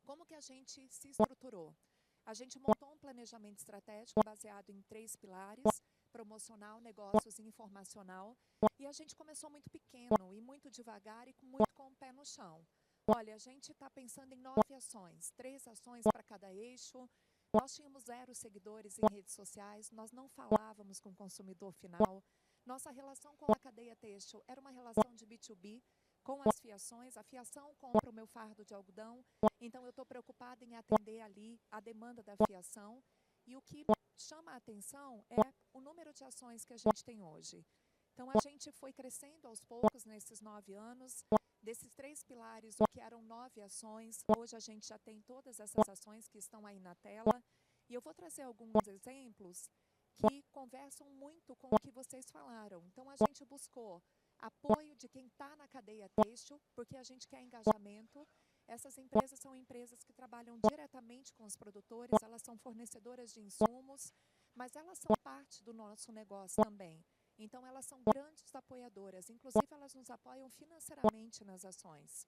Como que a gente se estruturou? A gente montou um planejamento estratégico baseado em 3 pilares, promocional, negócios e informacional, e a gente começou muito pequeno e muito devagar e muito com o pé no chão. Olha, a gente está pensando em 9 ações, 3 ações para cada eixo. Nós tínhamos 0 seguidores em redes sociais, nós não falávamos com o consumidor final. Nossa relação com a cadeia têxtil era uma relação de B2B, com as fiações. A fiação compra o meu fardo de algodão, então eu estou preocupada em atender ali a demanda da fiação. E o que chama a atenção é o número de ações que a gente tem hoje. Então, a gente foi crescendo aos poucos nesses 9 anos. Desses 3 pilares, o que eram 9 ações, hoje a gente já tem todas essas ações que estão aí na tela. E eu vou trazer alguns exemplos que conversam muito com o que vocês falaram. Então, a gente buscou apoio de quem está na cadeia têxtil, porque a gente quer engajamento. Essas empresas são empresas que trabalham diretamente com os produtores, elas são fornecedoras de insumos, mas elas são parte do nosso negócio também. Então, elas são grandes apoiadoras, inclusive elas nos apoiam financeiramente nas ações.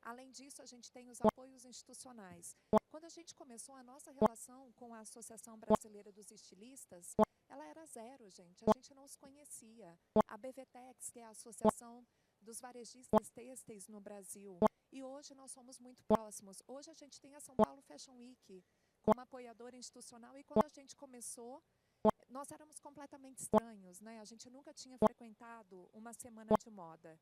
Além disso, a gente tem os apoios institucionais. Quando a gente começou a nossa relação com a Associação Brasileira dos Estilistas, ela era zero, gente. A gente não se conhecia. A BVTEX, que é a Associação dos Varejistas Têxteis no Brasil, e hoje nós somos muito próximos. Hoje a gente tem a São Paulo Fashion Week como apoiadora institucional, e quando a gente começou, nós éramos completamente estranhos, né? A gente nunca tinha frequentado uma semana de moda.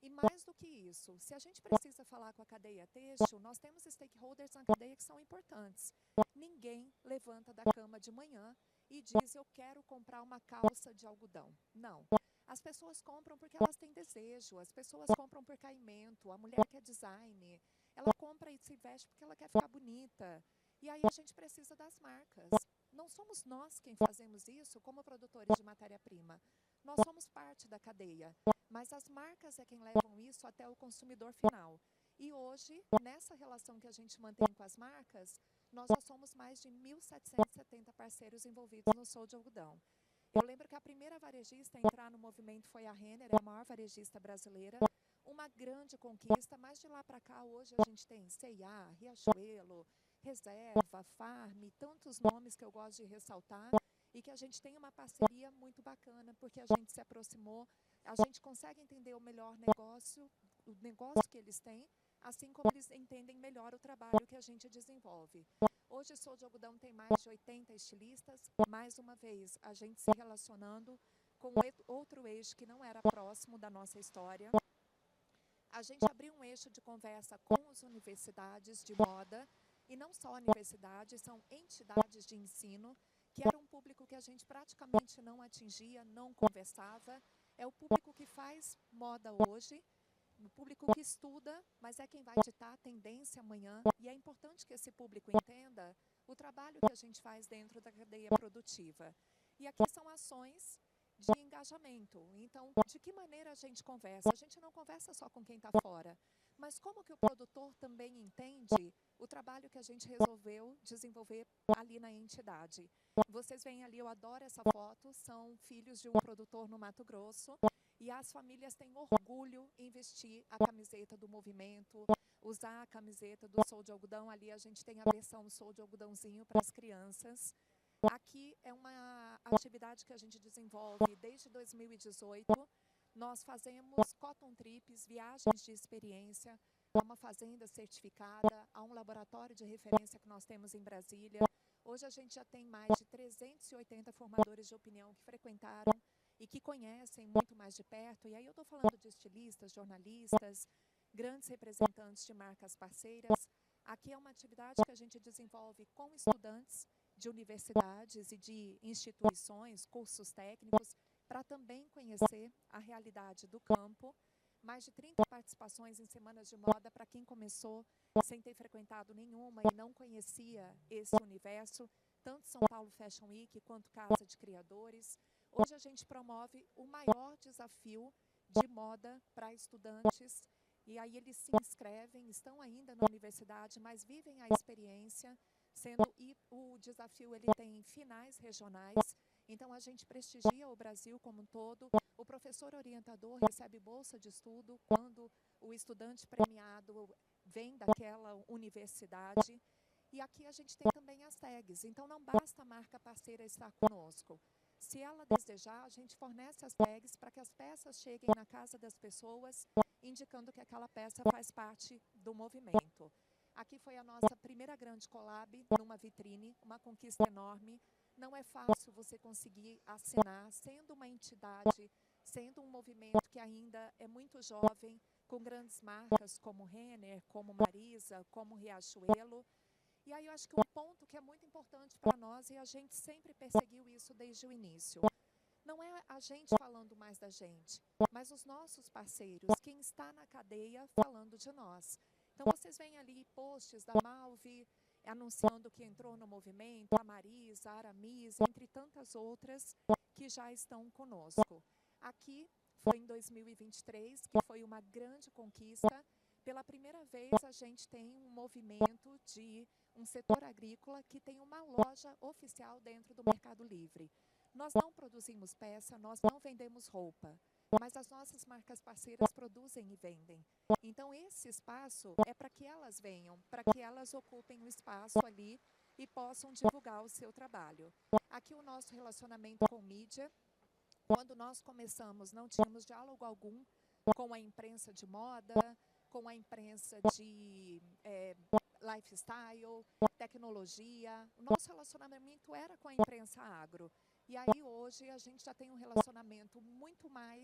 E mais do que isso, se a gente precisa falar com a cadeia têxtil, nós temos stakeholders na cadeia que são importantes. Ninguém levanta da cama de manhã e diz, eu quero comprar uma calça de algodão. Não. As pessoas compram porque elas têm desejo, as pessoas compram por caimento, a mulher quer design, ela compra e se veste porque ela quer ficar bonita. E aí a gente precisa das marcas. Não somos nós quem fazemos isso como produtores de matéria-prima. Nós somos parte da cadeia, mas as marcas é quem levam isso até o consumidor final. E hoje, nessa relação que a gente mantém com as marcas, nós já somos mais de 1.770 parceiros envolvidos no Sou de Algodão. Eu lembro que a primeira varejista a entrar no movimento foi a Renner, a maior varejista brasileira, uma grande conquista, mas de lá para cá, hoje a gente tem C&A, Riachuelo, Reserva, Farm, tantos nomes que eu gosto de ressaltar, e que a gente tem uma parceria muito bacana, porque a gente se aproximou, a gente consegue entender o melhor negócio, o negócio que eles têm, assim como eles entendem melhor o trabalho que a gente desenvolve. Hoje, Sou de Algodão tem mais de 80 estilistas, mais uma vez, a gente se relacionando com outro eixo que não era próximo da nossa história. A gente abriu um eixo de conversa com as universidades de moda, e não só universidades, são entidades de ensino, que era um público que a gente praticamente não atingia, não conversava. É o público que faz moda hoje, o público que estuda, mas é quem vai ditar a tendência amanhã. E é importante que esse público entenda o trabalho que a gente faz dentro da cadeia produtiva. E aqui são ações de engajamento. Então, de que maneira a gente conversa? A gente não conversa só com quem está fora, mas como que o produtor também entende o trabalho que a gente resolveu desenvolver ali na entidade. Vocês veem ali, eu adoro essa foto, são filhos de um produtor no Mato Grosso, e as famílias têm orgulho em vestir a camiseta do movimento, usar a camiseta do Sou de Algodão. Ali a gente tem a versão Sou de Algodãozinho para as crianças. Aqui é uma atividade que a gente desenvolve desde 2018. Nós fazemos cotton trips, viagens de experiência, a uma fazenda certificada, a um laboratório de referência que nós temos em Brasília. Hoje a gente já tem mais de 380 formadores de opinião que frequentaram e que conhecem muito mais de perto. E aí eu estou falando de estilistas, jornalistas, grandes representantes de marcas parceiras. Aqui é uma atividade que a gente desenvolve com estudantes de universidades e de instituições, cursos técnicos, para também conhecer a realidade do campo. Mais de 30 participações em semanas de moda para quem começou sem ter frequentado nenhuma e não conhecia esse universo, tanto São Paulo Fashion Week quanto Casa de Criadores. Hoje a gente promove o maior desafio de moda para estudantes, e aí eles se inscrevem, estão ainda na universidade, mas vivem a experiência, e o desafio ele tem finais regionais. Então, a gente prestigia o Brasil como um todo. O professor orientador recebe bolsa de estudo quando o estudante premiado vem daquela universidade. E aqui a gente tem também as tags. Então, não basta a marca parceira estar conosco. Se ela desejar, a gente fornece as tags para que as peças cheguem na casa das pessoas, indicando que aquela peça faz parte do movimento. Aqui foi a nossa primeira grande collab numa vitrine, uma conquista enorme. Não é fácil você conseguir assinar, sendo uma entidade, sendo um movimento que ainda é muito jovem, com grandes marcas como Renner, como Marisa, como Riachuelo. E aí eu acho que um ponto que é muito importante para nós, e a gente sempre perseguiu isso desde o início, não é a gente falando mais da gente, mas os nossos parceiros, quem está na cadeia falando de nós. Então, vocês veem ali posts da Malve, anunciando que entrou no movimento, a Marisa, a Aramis, entre tantas outras que já estão conosco. Aqui foi em 2023, que foi uma grande conquista. Pela primeira vez, a gente tem um movimento de um setor agrícola que tem uma loja oficial dentro do Mercado Livre. Nós não produzimos peça, nós não vendemos roupa, mas as nossas marcas parceiras produzem e vendem. Então, esse espaço é para que elas venham, para que elas ocupem o espaço ali e possam divulgar o seu trabalho. Aqui o nosso relacionamento com mídia. Quando nós começamos, não tínhamos diálogo algum com a imprensa de moda, com a imprensa de lifestyle, tecnologia. O nosso relacionamento era com a imprensa agro. E aí hoje a gente já tem um relacionamento muito mais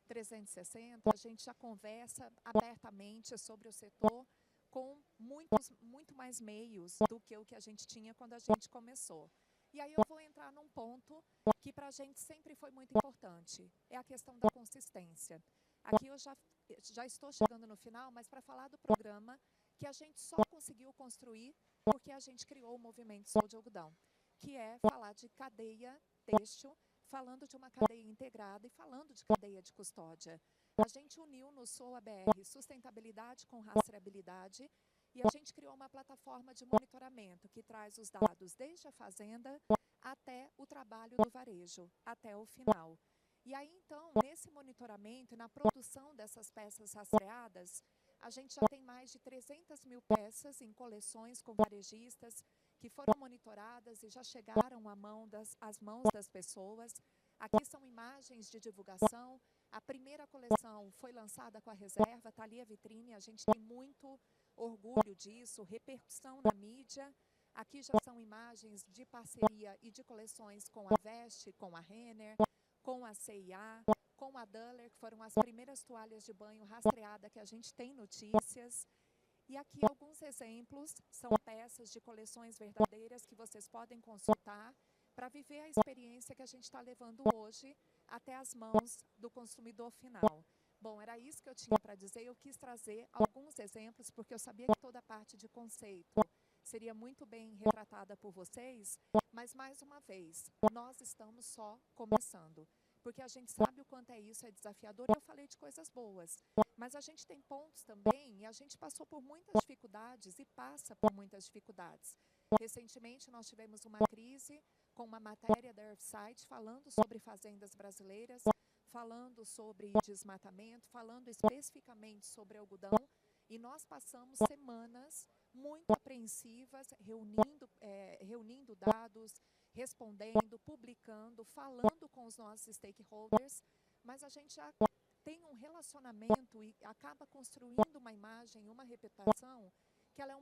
360, a gente já conversa abertamente sobre o setor com muito mais meios do que o que a gente tinha quando a gente começou. E aí eu vou entrar num ponto que para a gente sempre foi muito importante, é a questão da consistência. Aqui eu já estou chegando no final, mas para falar do programa que a gente só conseguiu construir porque a gente criou o movimento Sou de Algodão, que é falar de cadeia têxtil, falando de uma cadeia integrada e falando de cadeia de custódia. A gente uniu no Sou ABR sustentabilidade com rastreabilidade e a gente criou uma plataforma de monitoramento que traz os dados desde a fazenda até o trabalho do varejo, até o final. E aí, então, nesse monitoramento e na produção dessas peças rastreadas, a gente já tem mais de 300 mil peças em coleções com varejistas que foram monitoradas e já chegaram às mãos das pessoas. Aqui são imagens de divulgação. A primeira coleção foi lançada com a reserva, está ali a vitrine, a gente tem muito orgulho disso, repercussão na mídia. Aqui já são imagens de parceria e de coleções com a Veste, com a Renner, com a CIA, com a Duller, que foram as primeiras toalhas de banho rastreadas que a gente tem notícias. E aqui alguns exemplos, são peças de coleções verdadeiras que vocês podem consultar para viver a experiência que a gente está levando hoje até as mãos do consumidor final. Bom, era isso que eu tinha para dizer. Eu quis trazer alguns exemplos, porque eu sabia que toda a parte de conceito seria muito bem retratada por vocês, mas, mais uma vez, nós estamos só começando. Porque a gente sabe o quanto isso é desafiador. Eu falei de coisas boas, mas a gente tem pontos também, e a gente passou por muitas dificuldades e passa por muitas dificuldades. Recentemente, nós tivemos uma crise com uma matéria da Earthside falando sobre fazendas brasileiras, falando sobre desmatamento, falando especificamente sobre algodão, e nós passamos semanas muito apreensivas, reunindo dados, respondendo, publicando, falando com os nossos stakeholders, mas a gente já tem um relacionamento e acaba construindo uma imagem, uma reputação, que ela é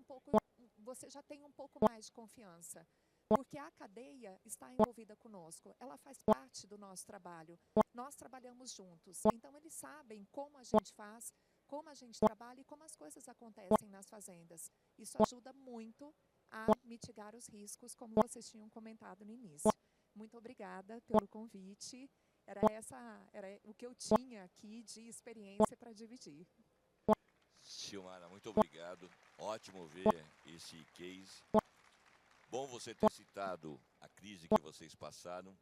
você já tem um pouco mais de confiança. Porque a cadeia está envolvida conosco, ela faz parte do nosso trabalho. Nós trabalhamos juntos, então eles sabem como a gente faz, como a gente trabalha e como as coisas acontecem nas fazendas. Isso ajuda muito a mitigar os riscos, como vocês tinham comentado no início. Muito obrigada pelo convite. Era o que eu tinha aqui de experiência para dividir. Silmara, muito obrigado. Ótimo ver esse case. Bom você ter citado a crise que vocês passaram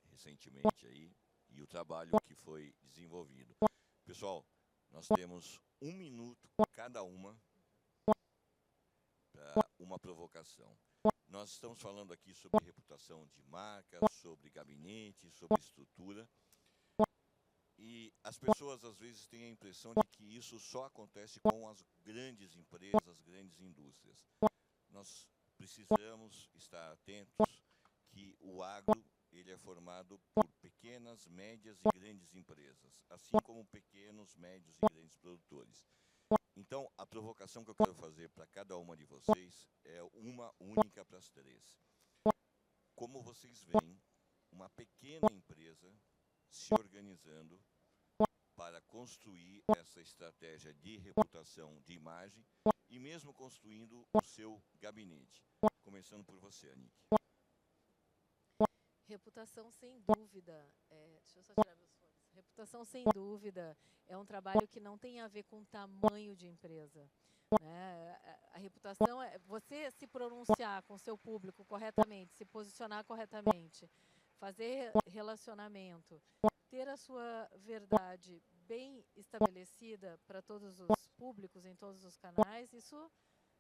recentemente aí e o trabalho que foi desenvolvido. Pessoal, nós temos 1 minuto cada uma para uma provocação. Nós estamos falando aqui sobre reputação de marca, sobre gabinete, sobre estrutura. E as pessoas às vezes têm a impressão de que isso só acontece com as grandes empresas, as grandes indústrias. Nós precisamos estar atentos que o agro ele é formado por pequenas, médias e grandes empresas, assim como pequenos, médios e grandes produtores. Então, a provocação que eu quero fazer para cada uma de vocês é uma única para as três. Como vocês veem uma pequena empresa se organizando para construir essa estratégia de reputação, de imagem, e mesmo construindo o seu gabinete? Começando por você, Anique. Reputação, sem dúvida. Deixa eu só tirar meus fones. Reputação, sem dúvida, é um trabalho que não tem a ver com tamanho de empresa. Né? A reputação é você se pronunciar com o seu público corretamente, se posicionar corretamente, fazer relacionamento, ter a sua verdade bem estabelecida para todos os públicos, em todos os canais. Isso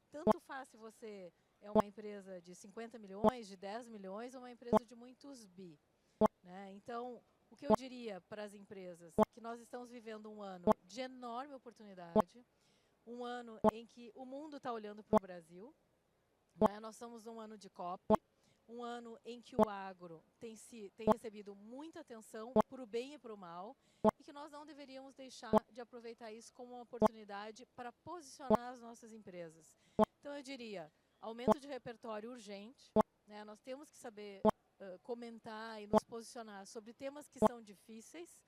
tanto faz se você é uma empresa de 50 milhões, de 10 milhões, ou uma empresa de muitos bi. Né? Então, o que eu diria para as empresas? Que nós estamos vivendo um ano de enorme oportunidade, um ano em que o mundo está olhando para o Brasil, né? Nós estamos num ano de COP, um ano em que o agro tem recebido muita atenção para o bem e para o mal, e que nós não deveríamos deixar de aproveitar isso como uma oportunidade para posicionar as nossas empresas. Então, eu diria, aumento de repertório urgente, né? Nós temos que saber comentar e nos posicionar sobre temas que são difíceis,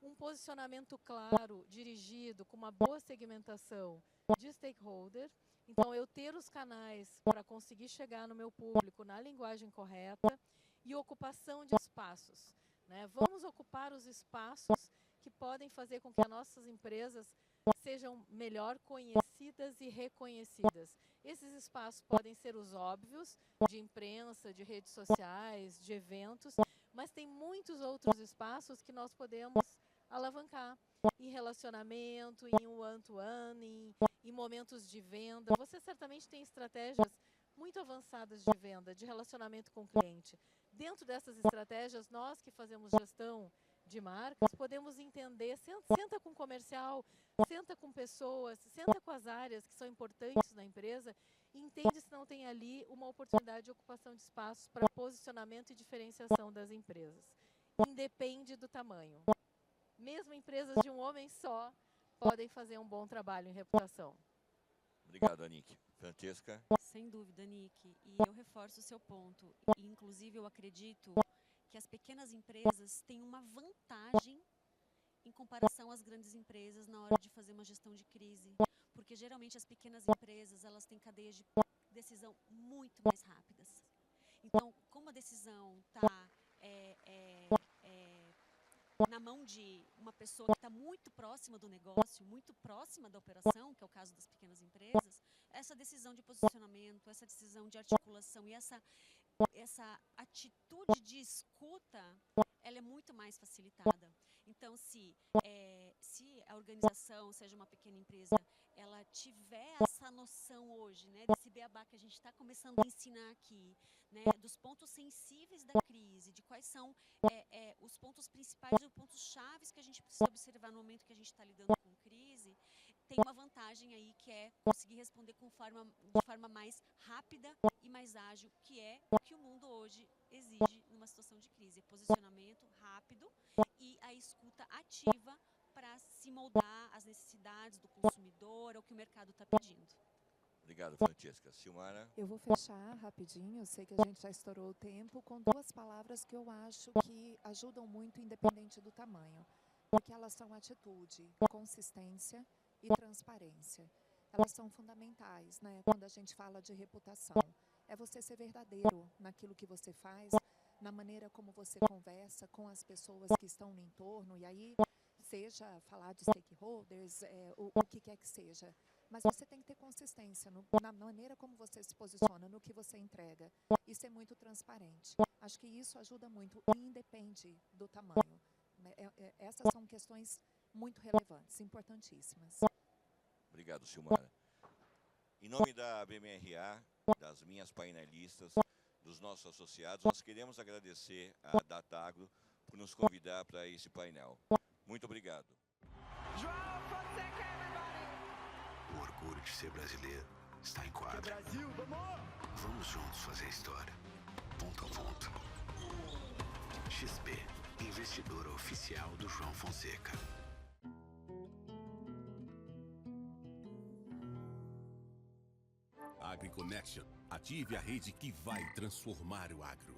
um posicionamento claro, dirigido, com uma boa segmentação de stakeholder. Então, eu ter os canais para conseguir chegar no meu público na linguagem correta e ocupação de espaços, né? Vamos ocupar os espaços que podem fazer com que as nossas empresas sejam melhor conhecidas e reconhecidas. Esses espaços podem ser os óbvios, de imprensa, de redes sociais, de eventos, mas tem muitos outros espaços que nós podemos alavancar em relacionamento, em one-to-one, em momentos de venda. Você certamente tem estratégias muito avançadas de venda, de relacionamento com o cliente. Dentro dessas estratégias, nós que fazemos gestão de marcas, podemos entender, senta com o comercial, senta com pessoas, senta com as áreas que são importantes na empresa e entende se não tem ali uma oportunidade de ocupação de espaços para posicionamento e diferenciação das empresas. Independe do tamanho. Mesmo empresas de um homem só podem fazer um bom trabalho em reputação. Obrigado, Anique. Francesca? Sem dúvida, Nick. E eu reforço o seu ponto. E, inclusive, eu acredito que as pequenas empresas têm uma vantagem em comparação às grandes empresas na hora de fazer uma gestão de crise. Porque, geralmente, as pequenas empresas elas têm cadeias de decisão muito mais rápidas. Então, como a decisão está na mão de uma pessoa que está muito próxima do negócio, muito próxima da operação, que é o caso das pequenas empresas, essa decisão de posicionamento, essa decisão de articulação e essa atitude de escuta, ela é muito mais facilitada. Então, se a organização, seja uma pequena empresa, ela tiver essa noção hoje, né, desse beabá que a gente está começando a ensinar aqui, né, dos pontos sensíveis da crise, de quais são os pontos principais e os pontos chaves que a gente precisa observar no momento que a gente está lidando com crise, tem uma vantagem aí que é conseguir responder de forma mais rápida e mais ágil, que é o que o mundo hoje exige numa situação de crise. É posicionamento rápido e a escuta ativa para se moldar às necessidades do consumidor, ao que o mercado está pedindo. Obrigado, Francesca. Silmara? Eu vou fechar rapidinho, eu sei que a gente já estourou o tempo, com duas palavras que eu acho que ajudam muito, independente do tamanho. Porque elas são atitude, consistência e transparência. Elas são fundamentais, né, quando a gente fala de reputação. É você ser verdadeiro naquilo que você faz, na maneira como você conversa com as pessoas que estão no entorno, e aí, seja falar de stakeholders, o que quer que seja. Mas você tem que ter consistência na maneira como você se posiciona, no que você entrega. E ser muito transparente. Acho que isso ajuda muito, independe do tamanho. Essas são questões muito relevantes, importantíssimas. Obrigado, Silmara. Em nome da BMRA, das minhas painelistas, dos nossos associados, nós queremos agradecer à Datagro por nos convidar para esse painel. Muito obrigado. O orgulho de ser brasileiro está em quadra. Vamos juntos fazer história. Ponto a ponto. XP, investidora oficial do João Fonseca. AgriConnection. Ative a rede que vai transformar o agro.